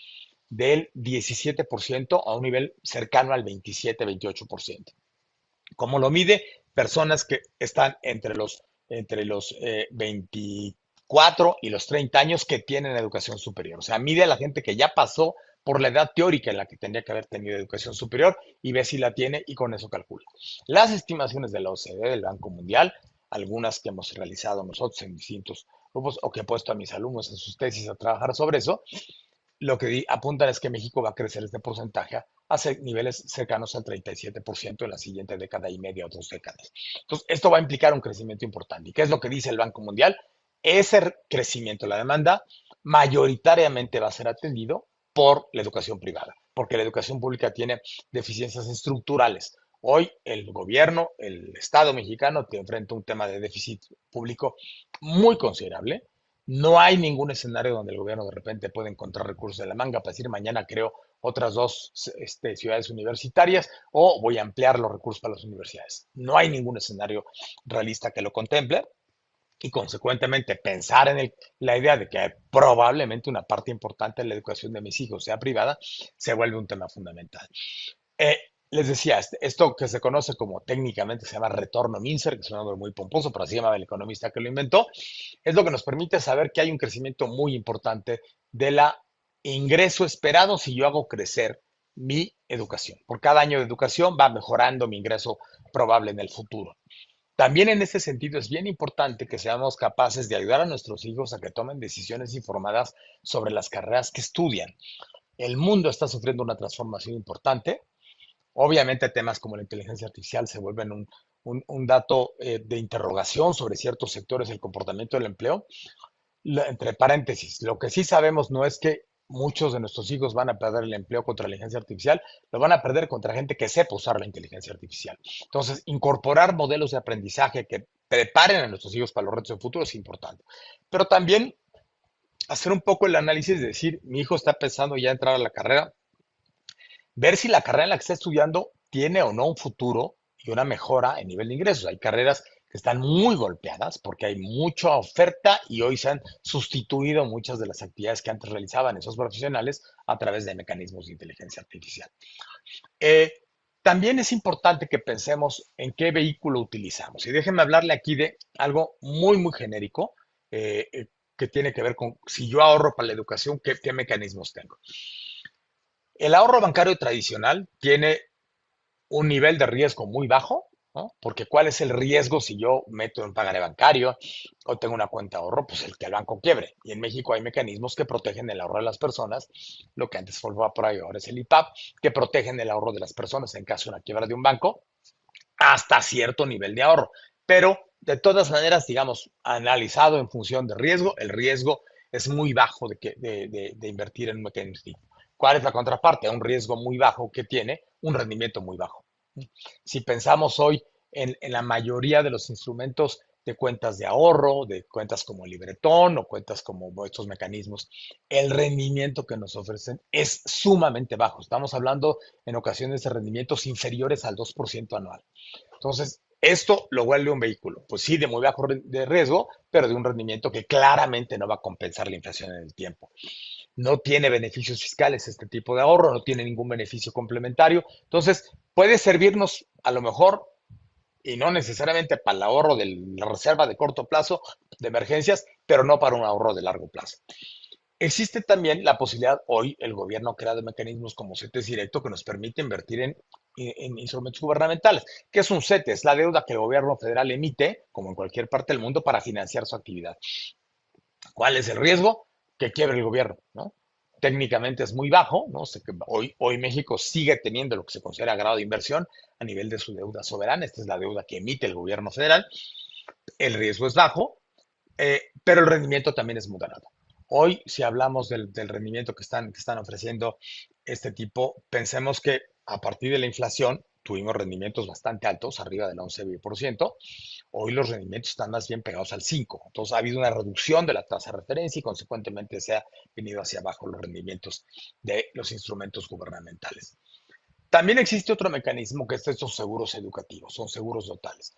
del 17% a un nivel cercano al 27-28%. ¿Cómo lo mide? Personas que están entre los 24 y los 30 años que tienen educación superior. O sea, mide a la gente que ya pasó por la edad teórica en la que tendría que haber tenido educación superior y ve si la tiene y con eso calcula. Las estimaciones de la OCDE, del Banco Mundial, algunas que hemos realizado nosotros en distintos grupos o que he puesto a mis alumnos en sus tesis a trabajar sobre eso, lo que apuntan es que México va a crecer este porcentaje a niveles cercanos al 37% en la siguiente década y media o 2 décadas. Entonces, esto va a implicar un crecimiento importante. ¿Y qué es lo que dice el Banco Mundial? Ese crecimiento, la demanda, mayoritariamente va a ser atendido por la educación privada, porque la educación pública tiene deficiencias estructurales. Hoy el gobierno, el Estado mexicano, te enfrenta un tema de déficit público muy considerable. No hay ningún escenario donde el gobierno de repente pueda encontrar recursos de la manga para decir mañana creo otras dos ciudades universitarias o voy a ampliar los recursos para las universidades. No hay ningún escenario realista que lo contemple y consecuentemente pensar en la idea de que probablemente una parte importante de la educación de mis hijos sea privada se vuelve un tema fundamental. Eh, Les decía, esto que se conoce como técnicamente se llama retorno Mincer, que es un nombre muy pomposo, pero así se llama el economista que lo inventó, es lo que nos permite saber que hay un crecimiento muy importante de la ingreso esperado si yo hago crecer mi educación. Por cada año de educación va mejorando mi ingreso probable en el futuro. También en ese sentido es bien importante que seamos capaces de ayudar a nuestros hijos a que tomen decisiones informadas sobre las carreras que estudian. El mundo está sufriendo una transformación importante. Obviamente temas como la inteligencia artificial se vuelven un dato de interrogación sobre ciertos sectores del comportamiento del empleo. Entre paréntesis, lo que sí sabemos no es que muchos de nuestros hijos van a perder el empleo contra la inteligencia artificial, lo van a perder contra gente que sepa usar la inteligencia artificial. Entonces, incorporar modelos de aprendizaje que preparen a nuestros hijos para los retos del futuro es importante. Pero también hacer un poco el análisis de decir, mi hijo está pensando ya entrar a la carrera, ver si la carrera en la que está estudiando tiene o no un futuro y una mejora en nivel de ingresos. Hay carreras que están muy golpeadas porque hay mucha oferta y hoy se han sustituido muchas de las actividades que antes realizaban esos profesionales a través de mecanismos de inteligencia artificial. Eh, También es importante que pensemos en qué vehículo utilizamos. Y déjenme hablarle aquí de algo muy, muy genérico que tiene que ver con si yo ahorro para la educación, qué mecanismos tengo. El ahorro bancario tradicional tiene un nivel de riesgo muy bajo, ¿no? Porque ¿cuál es el riesgo si yo meto un pagaré bancario o tengo una cuenta de ahorro? Pues el que el banco quiebre. Y en México hay mecanismos que protegen el ahorro de las personas, lo que antes fue el FOBAPROA y ahora es el IPAP, que protegen el ahorro de las personas en caso de una quiebra de un banco hasta cierto nivel de ahorro. Pero de todas maneras, digamos, analizado en función de riesgo, el riesgo es muy bajo de invertir en un mecanismo. ¿Cuál es la contraparte? Un riesgo muy bajo que tiene un rendimiento muy bajo. Si pensamos hoy en la mayoría de los instrumentos de cuentas de ahorro, de cuentas como el Libretón o cuentas como estos mecanismos, el rendimiento que nos ofrecen es sumamente bajo. Estamos hablando en ocasiones de rendimientos inferiores al 2% anual. Entonces, esto lo vuelve un vehículo, pues sí, de muy bajo de riesgo, pero de un rendimiento que claramente no va a compensar la inflación en el tiempo. No tiene beneficios fiscales este tipo de ahorro, no tiene ningún beneficio complementario. Entonces, puede servirnos a lo mejor, y no necesariamente para el ahorro de la reserva de corto plazo de emergencias, pero no para un ahorro de largo plazo. Existe también la posibilidad, hoy el gobierno ha creado mecanismos como CETES Directo que nos permite invertir en instrumentos gubernamentales. ¿Qué es un CETES? Es la deuda que el gobierno federal emite, como en cualquier parte del mundo, para financiar su actividad. ¿Cuál es el riesgo? Que quiebre el gobierno, ¿no? Técnicamente es muy bajo, ¿no? Hoy México sigue teniendo lo que se considera grado de inversión a nivel de su deuda soberana. Esta es la deuda que emite el gobierno federal. El riesgo es bajo, pero el rendimiento también es moderado. Hoy, si hablamos del rendimiento que están ofreciendo este tipo, pensemos que a partir de la inflación tuvimos rendimientos bastante altos, arriba del 11%. Hoy los rendimientos están más bien pegados al 5%. Entonces ha habido una reducción de la tasa de referencia y consecuentemente se ha venido hacia abajo los rendimientos de los instrumentos gubernamentales. También existe otro mecanismo que es estos seguros educativos, son seguros totales.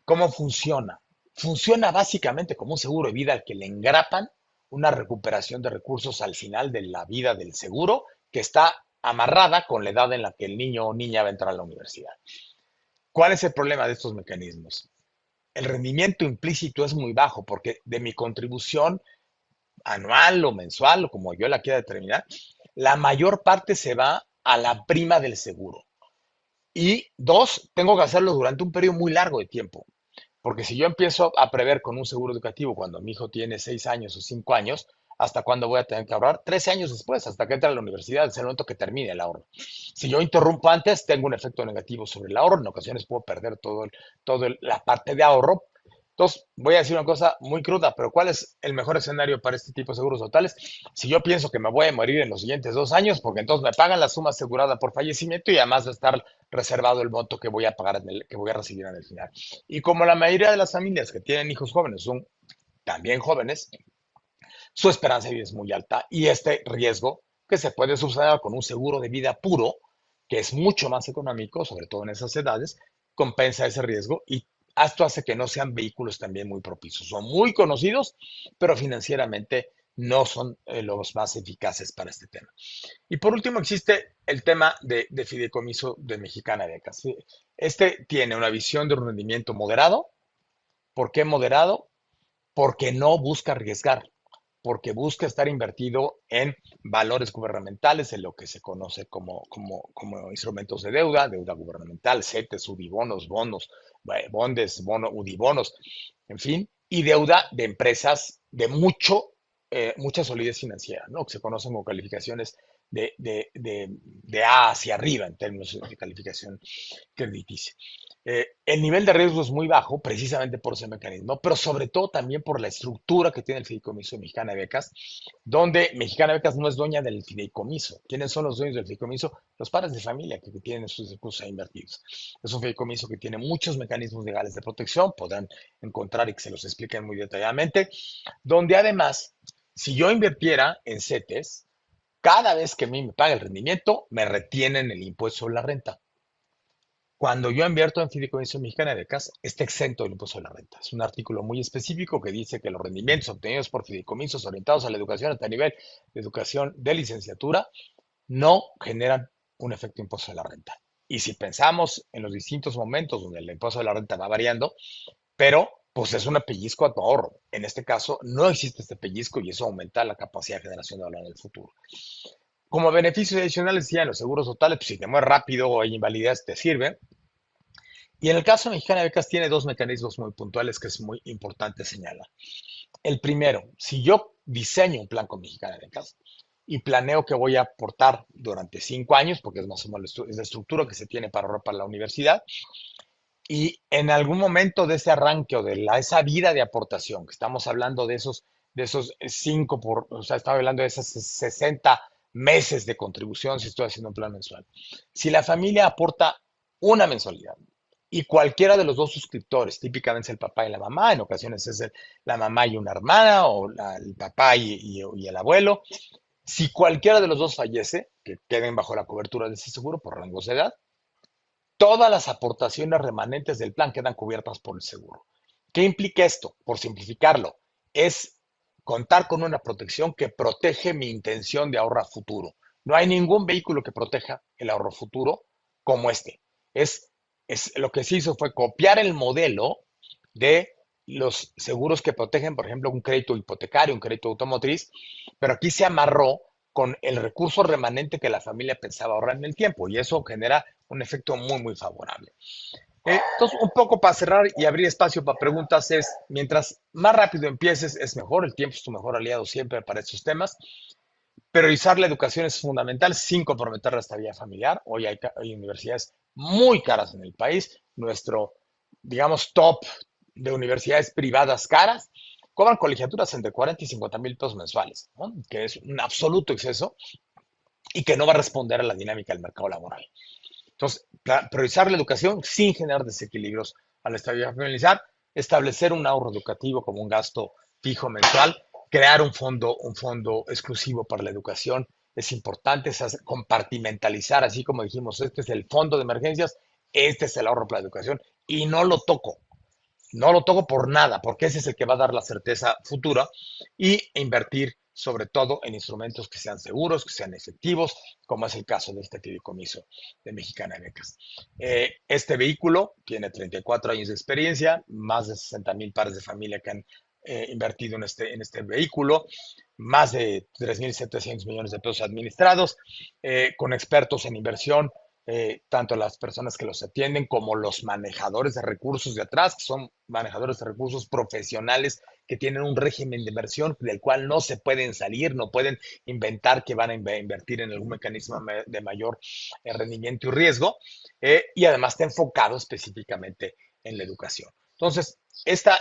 ¿Cómo funciona? Funciona básicamente como un seguro de vida al que le engrapan una recuperación de recursos al final de la vida del seguro que está amarrada con la edad en la que el niño o niña va a entrar a la universidad. ¿Cuál es el problema de estos mecanismos? El rendimiento implícito es muy bajo porque de mi contribución anual o mensual o como yo la quiera determinar, la mayor parte se va a la prima del seguro. Y dos, tengo que hacerlo durante un periodo muy largo de tiempo. Porque si yo empiezo a prever con un seguro educativo cuando mi hijo tiene 6 años o 5 años, ¿hasta cuándo voy a tener que ahorrar? 13 años después, hasta que entre a la universidad, es el momento que termine el ahorro. Si yo interrumpo antes, tengo un efecto negativo sobre el ahorro. En ocasiones puedo perder todo la parte de ahorro. Entonces, voy a decir una cosa muy cruda, pero ¿cuál es el mejor escenario para este tipo de seguros totales? Si yo pienso que me voy a morir en los siguientes 2 años, porque entonces me pagan la suma asegurada por fallecimiento y además va a estar reservado el monto que voy a pagar, que voy a recibir en el final. Y como la mayoría de las familias que tienen hijos jóvenes son también jóvenes, su esperanza de vida es muy alta y este riesgo que se puede subsanar con un seguro de vida puro, que es mucho más económico, sobre todo en esas edades, compensa ese riesgo y esto hace que no sean vehículos también muy propicios. Son muy conocidos, pero financieramente no son los más eficaces para este tema. Y por último existe el tema de fideicomiso de Mexicana de Becas. Este tiene una visión de un rendimiento moderado. ¿Por qué moderado? Porque no busca arriesgar, porque busca estar invertido en valores gubernamentales, en lo que se conoce como instrumentos de deuda, deuda gubernamental, CETES, UDIBONOS, bonos, bondes, UDIBONOS, en fin, y deuda de empresas de mucha solidez financiera, ¿no? Que se conocen como calificaciones de A hacia arriba en términos de calificación crediticia. El nivel de riesgo es muy bajo, precisamente por ese mecanismo, pero sobre todo también por la estructura que tiene el Fideicomiso de Mexicana de Becas, donde Mexicana de Becas no es dueña del fideicomiso. ¿Quiénes son los dueños del fideicomiso? Los padres de familia que tienen sus recursos ahí invertidos. Es un fideicomiso que tiene muchos mecanismos legales de protección, podrán encontrar y que se los expliquen muy detalladamente, donde además, si yo invirtiera en CETES, cada vez que a mí me paga el rendimiento, me retienen el impuesto sobre la renta. Cuando yo invierto en Fideicomiso Mexicana de Becas, está exento del impuesto de la renta. Es un artículo muy específico que dice que los rendimientos obtenidos por fideicomisos orientados a la educación hasta nivel de educación de licenciatura no generan un efecto impuesto de la renta. Y si pensamos en los distintos momentos donde el impuesto de la renta va variando, pero pues es un pellizco a tu ahorro. En este caso, no existe este pellizco y eso aumenta la capacidad de generación de valor en el futuro. Como beneficios adicionales, decía, en los seguros totales, pues si te mueres rápido o hay invalidez, te sirve. Y en el caso mexicano de becas tiene dos mecanismos muy puntuales que es muy importante señalar. El primero, si yo diseño un plan con Mexicana de Becas y planeo que voy a aportar durante 5 años, porque es más o menos es la estructura que se tiene para ahorrar para la universidad, y en algún momento de ese arranque o de esa vida de aportación, que estamos hablando de esos 5 o sea, estaba hablando de esos 60 meses de contribución si estoy haciendo un plan mensual. Si la familia aporta una mensualidad y cualquiera de los dos suscriptores, típicamente es el papá y la mamá, en ocasiones es la mamá y una hermana o el papá y el abuelo, si cualquiera de los dos fallece, que queden bajo la cobertura de ese seguro por rangos de edad, todas las aportaciones remanentes del plan quedan cubiertas por el seguro. ¿Qué implica esto? Por simplificarlo, es contar con una protección que protege mi intención de ahorro a futuro. No hay ningún vehículo que proteja el ahorro futuro como este. Es, lo que se hizo fue copiar el modelo de los seguros que protegen, por ejemplo, un crédito hipotecario, un crédito automotriz, pero aquí se amarró con el recurso remanente que la familia pensaba ahorrar en el tiempo y eso genera un efecto muy, muy favorable. Entonces, un poco para cerrar y abrir espacio para preguntas es, mientras más rápido empieces es mejor, el tiempo es tu mejor aliado siempre para estos temas. Priorizar la educación es fundamental sin comprometer la estabilidad familiar. Hoy hay universidades muy caras en el país. Nuestro, digamos, top de universidades privadas caras cobran colegiaturas entre 40 y 50 mil pesos mensuales, ¿no? Que es un absoluto exceso y que no va a responder a la dinámica del mercado laboral. Entonces, priorizar la educación sin generar desequilibrios a la estabilidad familiar, establecer un ahorro educativo como un gasto fijo mensual, crear un fondo exclusivo para la educación es importante, es compartimentalizar, así como dijimos, este es el fondo de emergencias, este es el ahorro para la educación y no lo toco por nada, porque ese es el que va a dar la certeza futura y invertir sobre todo en instrumentos que sean seguros, que sean efectivos, como es el caso de este fideicomiso de Mexicana de Becas. Este vehículo tiene 34 años de experiencia, más de 60,000 pares de familia que han invertido en este vehículo, más de 3.700 millones de pesos administrados, con expertos en inversión, tanto las personas que los atienden como los manejadores de recursos de atrás, que son manejadores de recursos profesionales que tienen un régimen de inversión del cual no se pueden salir, no pueden inventar que van a invertir en algún mecanismo de mayor rendimiento y riesgo, y además está enfocado específicamente en la educación. Entonces, esta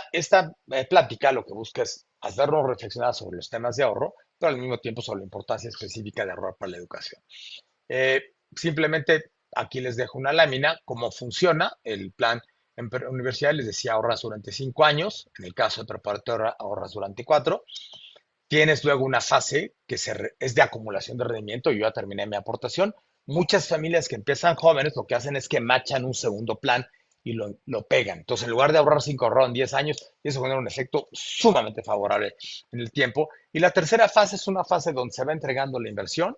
plática lo que busca es hacernos reflexionar sobre los temas de ahorro, pero al mismo tiempo sobre la importancia específica de ahorrar para la educación. Simplemente aquí les dejo una lámina, cómo funciona el plan en universidad. Les decía, ahorras durante 5 años, en el caso de preparatoria ahorras durante 4. Tienes luego una fase que es de acumulación de rendimiento. Yo ya terminé mi aportación. Muchas familias que empiezan jóvenes lo que hacen es que machan un segundo plan y lo pegan. Entonces, en lugar de ahorrar 5, ahorran 10 años y eso genera un efecto sumamente favorable en el tiempo. Y la tercera fase es una fase donde se va entregando la inversión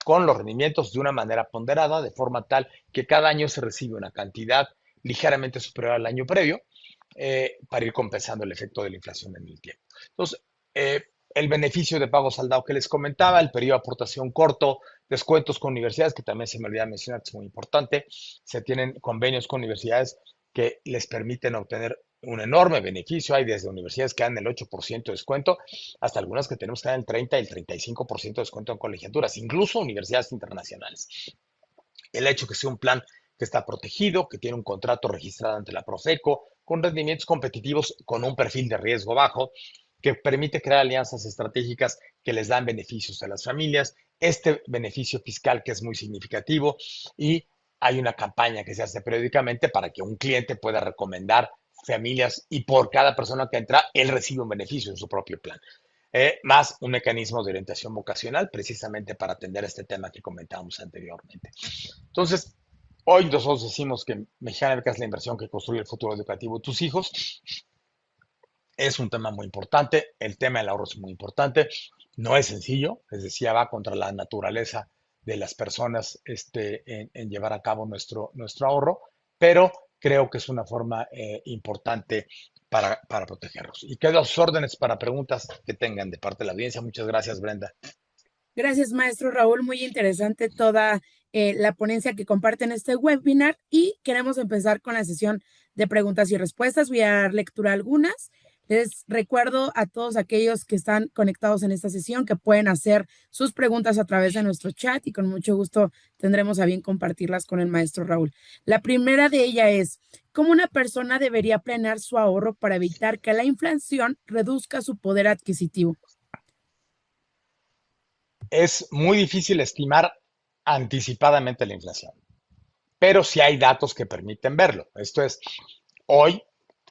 con los rendimientos de una manera ponderada, de forma tal que cada año se recibe una cantidad ligeramente superior al año previo, para ir compensando el efecto de la inflación en el tiempo. Entonces, el beneficio de pago saldado que les comentaba, el periodo de aportación corto, descuentos con universidades, que también se me olvidaba mencionar, que es muy importante. Se tienen convenios con universidades que les permiten obtener un enorme beneficio. Hay desde universidades que dan el 8% de descuento hasta algunas que tenemos que dar el 30 y el 35% de descuento en colegiaturas, incluso universidades internacionales. El hecho que sea un plan que está protegido, que tiene un contrato registrado ante la Profeco, con rendimientos competitivos, con un perfil de riesgo bajo, que permite crear alianzas estratégicas que les dan beneficios a las familias, este beneficio fiscal que es muy significativo y hay una campaña que se hace periódicamente para que un cliente pueda recomendar familias y por cada persona que entra, él recibe un beneficio en su propio plan. Más un mecanismo de orientación vocacional precisamente para atender este tema que comentábamos anteriormente. Entonces, hoy nosotros decimos que Mexicana Beca es la inversión que construye el futuro educativo de tus hijos. Es un tema muy importante, el tema del ahorro es muy importante, no es sencillo, les decía, va contra la naturaleza de las personas en llevar a cabo nuestro ahorro, pero creo que es una forma importante para protegerlos. Y quedo a sus órdenes para preguntas que tengan de parte de la audiencia. Muchas gracias, Brenda. Gracias, maestro Raúl. Muy interesante toda la ponencia que comparte en este webinar y queremos empezar con la sesión de preguntas y respuestas. Voy a dar lectura a algunas. Les recuerdo a todos aquellos que están conectados en esta sesión que pueden hacer sus preguntas a través de nuestro chat y con mucho gusto tendremos a bien compartirlas con el maestro Raúl. La primera de ellas es, ¿cómo una persona debería planear su ahorro para evitar que la inflación reduzca su poder adquisitivo? Es muy difícil estimar anticipadamente la inflación, pero sí hay datos que permiten verlo. Esto es, hoy,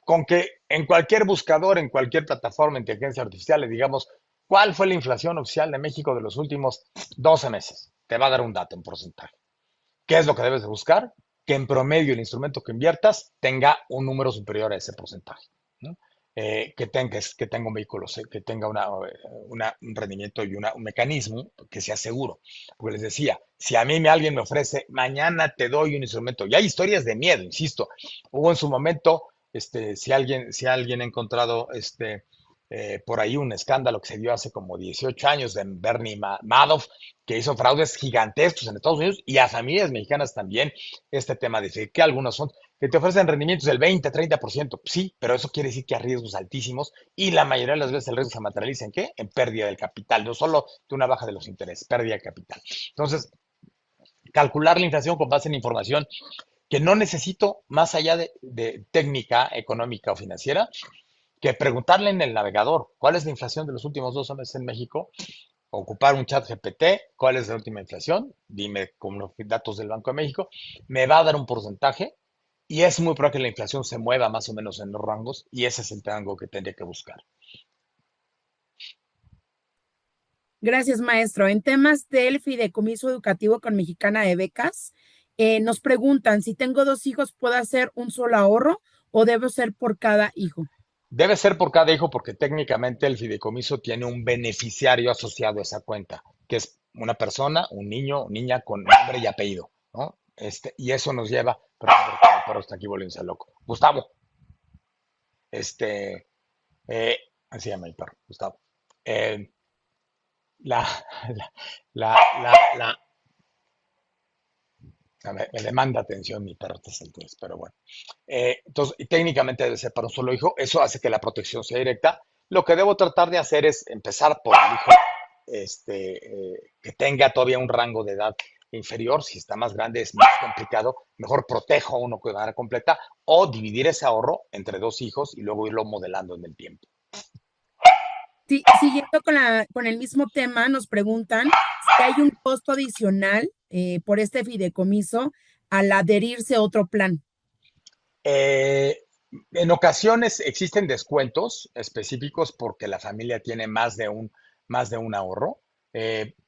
con que en cualquier buscador, en cualquier plataforma de inteligencia artificial, le digamos cuál fue la inflación oficial de México de los últimos 12 meses, te va a dar un dato en porcentaje. ¿Qué es lo que debes de buscar? Que en promedio el instrumento que inviertas tenga un número superior a ese porcentaje, ¿no? Que tenga un vehículo, que tenga un rendimiento y un mecanismo que sea seguro. Porque les decía, si a mí alguien me ofrece, mañana te doy un instrumento, y hay historias de miedo, insisto, hubo en su momento, si alguien ha encontrado por ahí un escándalo que se dio hace como 18 años de Bernie Madoff, que hizo fraudes gigantescos en Estados Unidos y a familias mexicanas también, este tema de que algunos son que te ofrecen rendimientos del 20-30%, sí, pero eso quiere decir que hay riesgos altísimos y la mayoría de las veces el riesgo se materializa ¿en qué? En pérdida del capital, no solo de una baja de los intereses, pérdida de capital. Entonces, calcular la inflación con base en información que no necesito más allá de técnica económica o financiera, que preguntarle en el navegador cuál es la inflación de los últimos 12 meses en México, ocupar un chat GPT, cuál es la última inflación, dime con los datos del Banco de México, me va a dar un porcentaje y es muy probable que la inflación se mueva más o menos en los rangos y ese es el rango que tendría que buscar. Gracias, maestro. En temas del fideicomiso educativo con Mexicana de Becas, nos preguntan si tengo dos hijos, ¿puedo hacer un solo ahorro o debo ser por cada hijo? Debe ser por cada hijo porque técnicamente el fideicomiso tiene un beneficiario asociado a esa cuenta, que es una persona, un niño o niña con nombre y apellido, ¿no? Y eso nos lleva, pero está aquí volviéndose loco. Gustavo, este, así se llama el perro, Gustavo. Eh, la, la, la, la, me demanda atención mi perro a estas alturas, pero bueno. Entonces, y técnicamente debe ser para un solo hijo, eso hace que la protección sea directa. Lo que debo tratar de hacer es empezar por el hijo que tenga todavía un rango de edad inferior, si está más grande es más complicado, mejor protejo a uno que va a completa o dividir ese ahorro entre dos hijos y luego irlo modelando en el tiempo. Sí, siguiendo con el mismo tema, nos preguntan si hay un costo adicional por este fideicomiso al adherirse a otro plan. Eh, en ocasiones existen descuentos específicos porque la familia tiene más de un ahorro.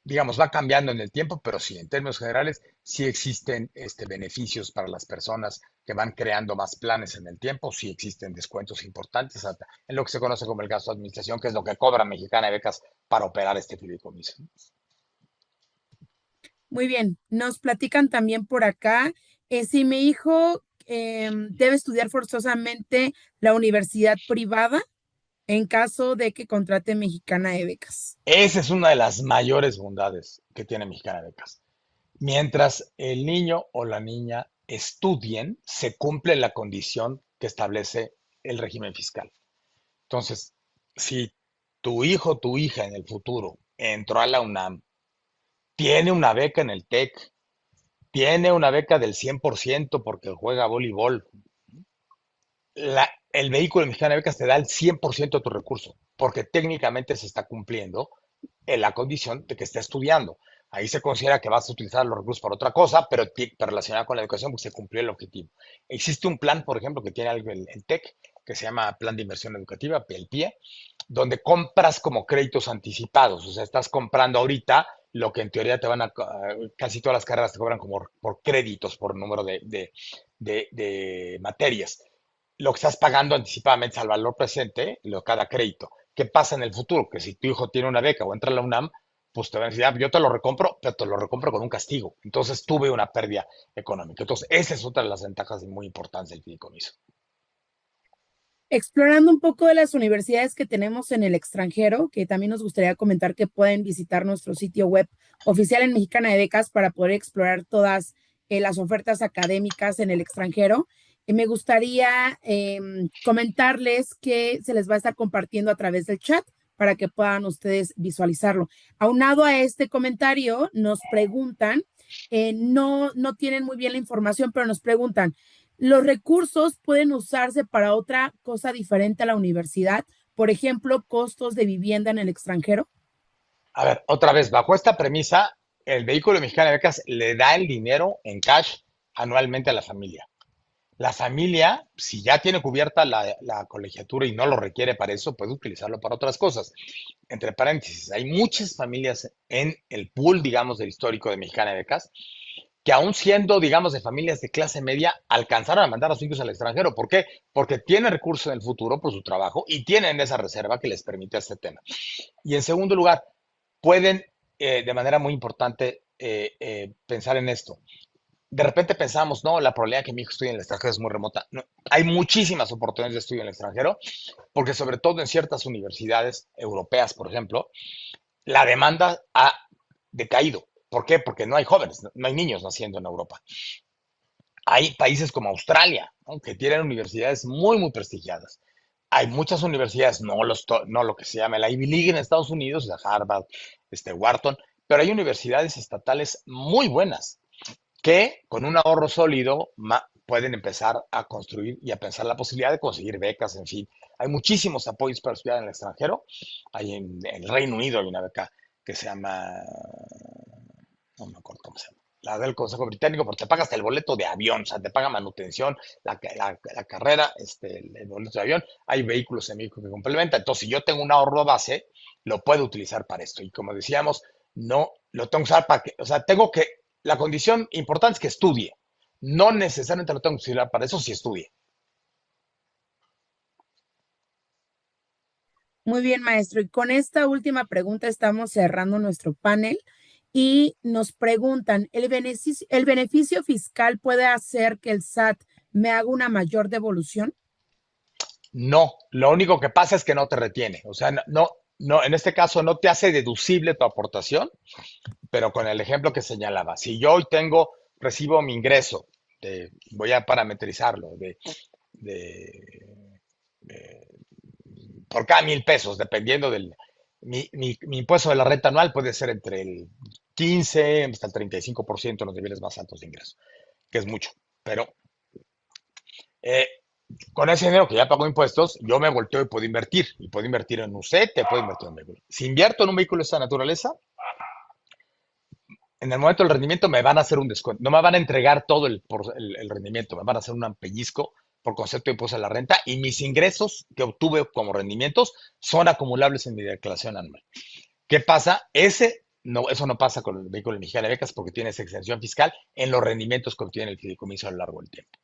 Digamos, va cambiando en el tiempo, pero sí, en términos generales, sí existen beneficios para las personas que van creando más planes en el tiempo, sí existen descuentos importantes en lo que se conoce como el gasto de administración, que es lo que cobra Mexicana de Becas para operar este fideicomiso. Muy bien, nos platican también por acá, si mi hijo debe estudiar forzosamente la universidad privada en caso de que contrate Mexicana de Becas. Esa es una de las mayores bondades que tiene Mexicana de Becas. Mientras el niño o la niña estudien, se cumple la condición que establece el régimen fiscal. Entonces, si tu hijo o tu hija en el futuro entró a la UNAM, tiene una beca en el TEC, tiene una beca del 100% porque juega voleibol, el vehículo mexicano de becas te da el 100% de tu recurso, porque técnicamente se está cumpliendo en la condición de que esté estudiando. Ahí se considera que vas a utilizar los recursos para otra cosa, pero relacionada con la educación, pues se cumplió el objetivo. Existe un plan, por ejemplo, que tiene el TEC, que se llama Plan de Inversión Educativa, el PIE, donde compras como créditos anticipados. O sea, estás comprando ahorita lo que en teoría te van a, casi todas las carreras te cobran como por créditos, por número de materias. Lo que estás pagando anticipadamente es al valor presente, cada crédito. ¿Qué pasa en el futuro? Que si tu hijo tiene una beca o entra a la UNAM, pues te van a decir, "Ah, yo te lo recompro, pero te lo recompro con un castigo". Entonces tuve una pérdida económica. Entonces, esa es otra de las ventajas muy importantes del fideicomiso. Explorando un poco de las universidades que tenemos en el extranjero, que también nos gustaría comentar que pueden visitar nuestro sitio web oficial en Mexicana de Becas para poder explorar todas las ofertas académicas en el extranjero. Me gustaría comentarles que se les va a estar compartiendo a través del chat para que puedan ustedes visualizarlo. Aunado a este comentario, nos preguntan, no tienen muy bien la información, pero nos preguntan, los recursos pueden usarse para otra cosa diferente a la universidad, por ejemplo, costos de vivienda en el extranjero. A ver, otra vez, bajo esta premisa, el vehículo mexicano de becas le da el dinero en cash anualmente a la familia. La familia, si ya tiene cubierta la colegiatura y no lo requiere para eso, puede utilizarlo para otras cosas. Entre paréntesis, hay muchas familias en el pool, digamos, del histórico de Mexicana de Becas, que aún siendo, digamos, de familias de clase media, alcanzaron a mandar a sus hijos al extranjero. ¿Por qué? Porque tienen recursos en el futuro por su trabajo y tienen esa reserva que les permite este tema. Y en segundo lugar, pueden de manera muy importante pensar en esto. De repente pensamos, no, la probabilidad de que mi hijo estudie en el extranjero es muy remota. No, hay muchísimas oportunidades de estudio en el extranjero, porque sobre todo en ciertas universidades europeas, por ejemplo, la demanda ha decaído. ¿Por qué? Porque no hay jóvenes, no hay niños naciendo en Europa. Hay países como Australia, ¿no?, que tienen universidades muy, muy prestigiadas. Hay muchas universidades, no lo que se llama la Ivy League en Estados Unidos, la Harvard, Wharton, pero hay universidades estatales muy buenas que con un ahorro sólido pueden empezar a construir y a pensar la posibilidad de conseguir becas, en fin. Hay muchísimos apoyos para estudiar en el extranjero. Hay en el Reino Unido hay una beca que se llama, no me acuerdo cómo se llama, la del Consejo Británico, porque te pagas el boleto de avión, o sea, te paga manutención, la carrera, el boleto de avión. Hay vehículos en México que complementan. Entonces, si yo tengo un ahorro base, lo puedo utilizar para esto. Y como decíamos, no lo tengo que usar para que, o sea, la condición importante es que estudie. No necesariamente lo tengo que estudiar para eso si estudie. Muy bien, maestro. Y con esta última pregunta estamos cerrando nuestro panel y nos preguntan, el beneficio fiscal puede hacer que el SAT me haga una mayor devolución? No, lo único que pasa es que no te retiene. O sea, no, en este caso no te hace deducible tu aportación, pero con el ejemplo que señalaba, si yo hoy recibo mi ingreso, voy a parametrizarlo, de- de- por cada 1,000 pesos, dependiendo mi impuesto de la renta anual puede ser entre el 15 hasta el 35% en los niveles más altos de ingreso, que es mucho. Pero eh, con ese dinero que ya pagó impuestos, yo me volteo y puedo invertir. Y puedo invertir en un te puedo invertir en un vehículo. Si invierto en un vehículo de esta naturaleza, en el momento del rendimiento me van a hacer un descuento. No me van a entregar todo el rendimiento, me van a hacer un pellizco por concepto de impuesto a la renta y mis ingresos que obtuve como rendimientos son acumulables en mi declaración anual. ¿Qué pasa? Eso no pasa con el vehículo mexicano de becas porque tiene esa exención fiscal en los rendimientos que obtiene el fideicomiso a lo largo del tiempo.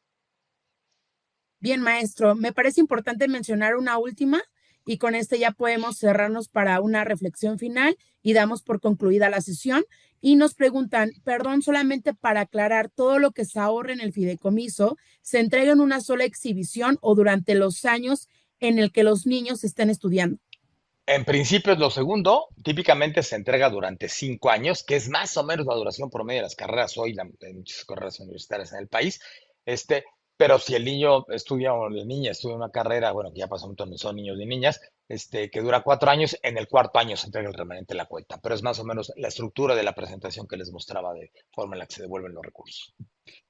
Bien, maestro, me parece importante mencionar una última y con este ya podemos cerrarnos para una reflexión final y damos por concluida la sesión. Y nos preguntan, perdón, solamente para aclarar, todo lo que se ahorre en el fideicomiso se entrega en una sola exhibición o durante los años en el que los niños estén estudiando. En principio es lo segundo, típicamente se entrega durante 5 años, que es más o menos la duración promedio de las carreras hoy, de muchas carreras universitarias en el país. Este, pero si el niño estudia o la niña estudia una carrera, bueno, que ya pasó un montón, son niños y niñas, que dura 4 años, en el cuarto año se entrega el remanente de la cuenta, pero es más o menos la estructura de la presentación que les mostraba de forma en la que se devuelven los recursos.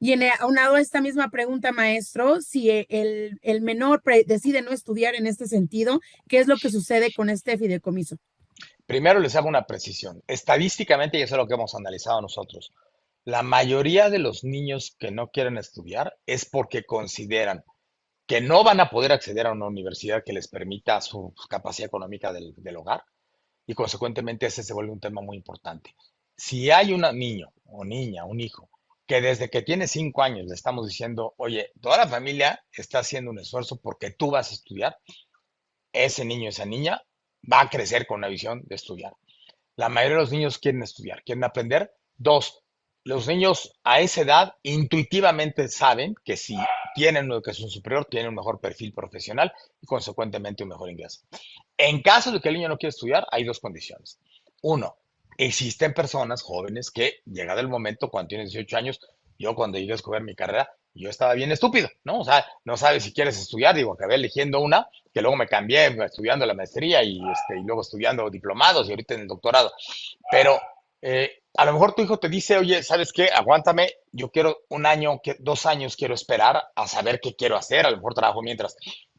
Y aunado a esta misma pregunta, maestro, si el menor decide no estudiar en este sentido, ¿qué es lo que sucede con este fideicomiso? Primero les hago una precisión. Estadísticamente, y eso es lo que hemos analizado nosotros, la mayoría de los niños que no quieren estudiar es porque consideran que no van a poder acceder a una universidad que les permita su capacidad económica del hogar y consecuentemente ese se vuelve un tema muy importante. Si hay un niño o niña, un hijo, que desde que tiene 5 años le estamos diciendo, oye, toda la familia está haciendo un esfuerzo porque tú vas a estudiar, ese niño, esa niña va a crecer con una visión de estudiar. La mayoría de los niños quieren estudiar, quieren aprender. Dos, los niños a esa edad intuitivamente saben que si tienen una educación superior, tienen un mejor perfil profesional y consecuentemente un mejor ingreso. En caso de que el niño no quiera estudiar, hay dos condiciones. Uno, existen personas jóvenes que, llegado el momento, cuando tienes 18 años, yo cuando llegué a escoger mi carrera, yo estaba bien estúpido, ¿no? O sea, no sabes si quieres estudiar, digo, acabé eligiendo una, que luego me cambié estudiando la maestría y luego estudiando diplomados y ahorita en el doctorado. Pero a lo mejor tu hijo te dice, oye, ¿sabes qué? Aguántame, yo quiero un año, 2 años quiero esperar a saber qué quiero hacer, a lo mejor trabajo mientras.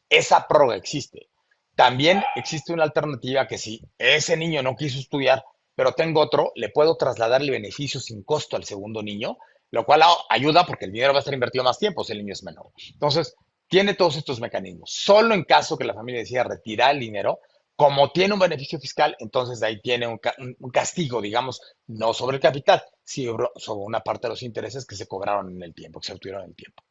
Esa prórroga existe. También existe una alternativa que si ese niño no quiso estudiar, pero tengo otro, le puedo trasladar el beneficio sin costo al segundo niño, lo cual ayuda porque el dinero va a estar invertido más tiempo si el niño es menor. Entonces, tiene todos estos mecanismos. Solo en caso que la familia decida retirar el dinero, como tiene un beneficio fiscal, entonces de ahí tiene un castigo, digamos, no sobre el capital, sino sobre una parte de los intereses que se cobraron en el tiempo, que se obtuvieron en el tiempo.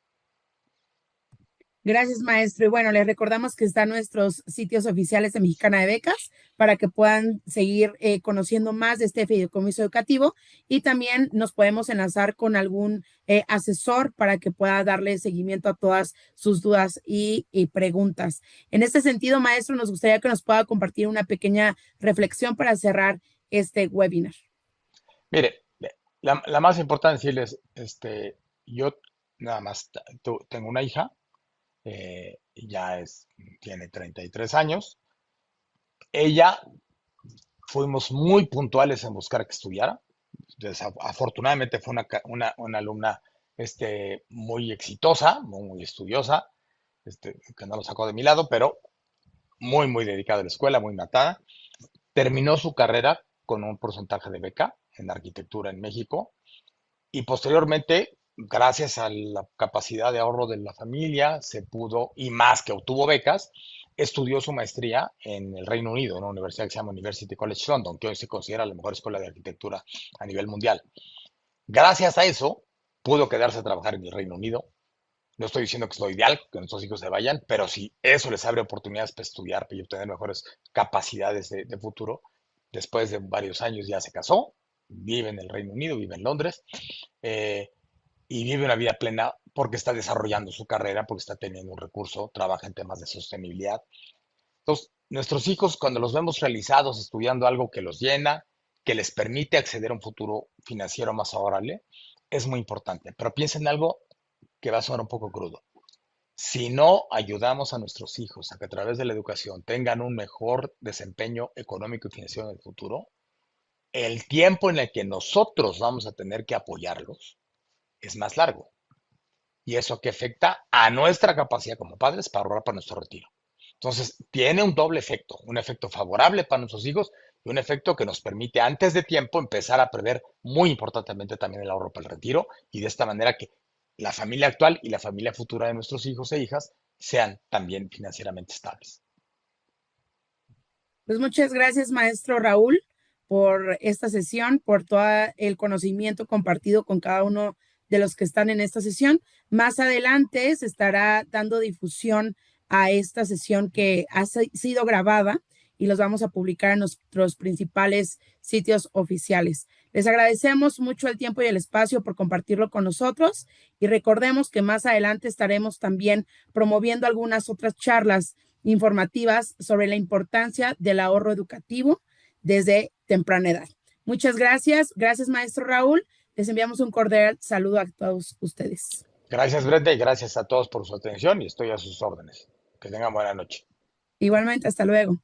Gracias, maestro. Y bueno, les recordamos que están nuestros sitios oficiales de Mexicana de Becas para que puedan seguir conociendo más de este fideicomiso educativo y también nos podemos enlazar con algún asesor para que pueda darle seguimiento a todas sus dudas y preguntas. En este sentido, maestro, nos gustaría que nos pueda compartir una pequeña reflexión para cerrar este webinar. Mire, la más importante decirles, yo nada más tengo una hija, ya tiene 33 años. Ella fuimos muy puntuales en buscar que estudiara. Afortunadamente fue una alumna muy exitosa, muy estudiosa, que no lo sacó de mi lado, pero muy, muy dedicada a la escuela, muy matada. Terminó su carrera con un porcentaje de beca en arquitectura en México y posteriormente, gracias a la capacidad de ahorro de la familia, se pudo, y más que obtuvo becas, estudió su maestría en el Reino Unido, en una universidad que se llama University College London, que hoy se considera la mejor escuela de arquitectura a nivel mundial. Gracias a eso, pudo quedarse a trabajar en el Reino Unido. No estoy diciendo que es lo ideal, que nuestros hijos se vayan, pero si eso les abre oportunidades para estudiar y obtener mejores capacidades de futuro, después de varios años ya se casó, vive en el Reino Unido, vive en Londres, eh, y vive una vida plena porque está desarrollando su carrera, porque está teniendo un recurso, trabaja en temas de sostenibilidad. Entonces, nuestros hijos, cuando los vemos realizados estudiando algo que los llena, que les permite acceder a un futuro financiero más favorable, es muy importante. Pero piensen en algo que va a sonar un poco crudo. Si no ayudamos a nuestros hijos a que a través de la educación tengan un mejor desempeño económico y financiero en el futuro, el tiempo en el que nosotros vamos a tener que apoyarlos es más largo. Y eso que afecta a nuestra capacidad como padres para ahorrar para nuestro retiro. Entonces, tiene un doble efecto, un efecto favorable para nuestros hijos y un efecto que nos permite antes de tiempo empezar a prever muy importantemente también el ahorro para el retiro y de esta manera que la familia actual y la familia futura de nuestros hijos e hijas sean también financieramente estables. Pues muchas gracias, maestro Raúl, por esta sesión, por todo el conocimiento compartido con cada uno de los que están en esta sesión. Más adelante se estará dando difusión a esta sesión que ha sido grabada y los vamos a publicar en nuestros principales sitios oficiales. Les agradecemos mucho el tiempo y el espacio por compartirlo con nosotros y recordemos que más adelante estaremos también promoviendo algunas otras charlas informativas sobre la importancia del ahorro educativo desde temprana edad. Muchas gracias. Gracias, maestro Raúl. Les enviamos un cordial saludo a todos ustedes. Gracias, Brenda, y gracias a todos por su atención y estoy a sus órdenes. Que tengan buena noche. Igualmente, hasta luego.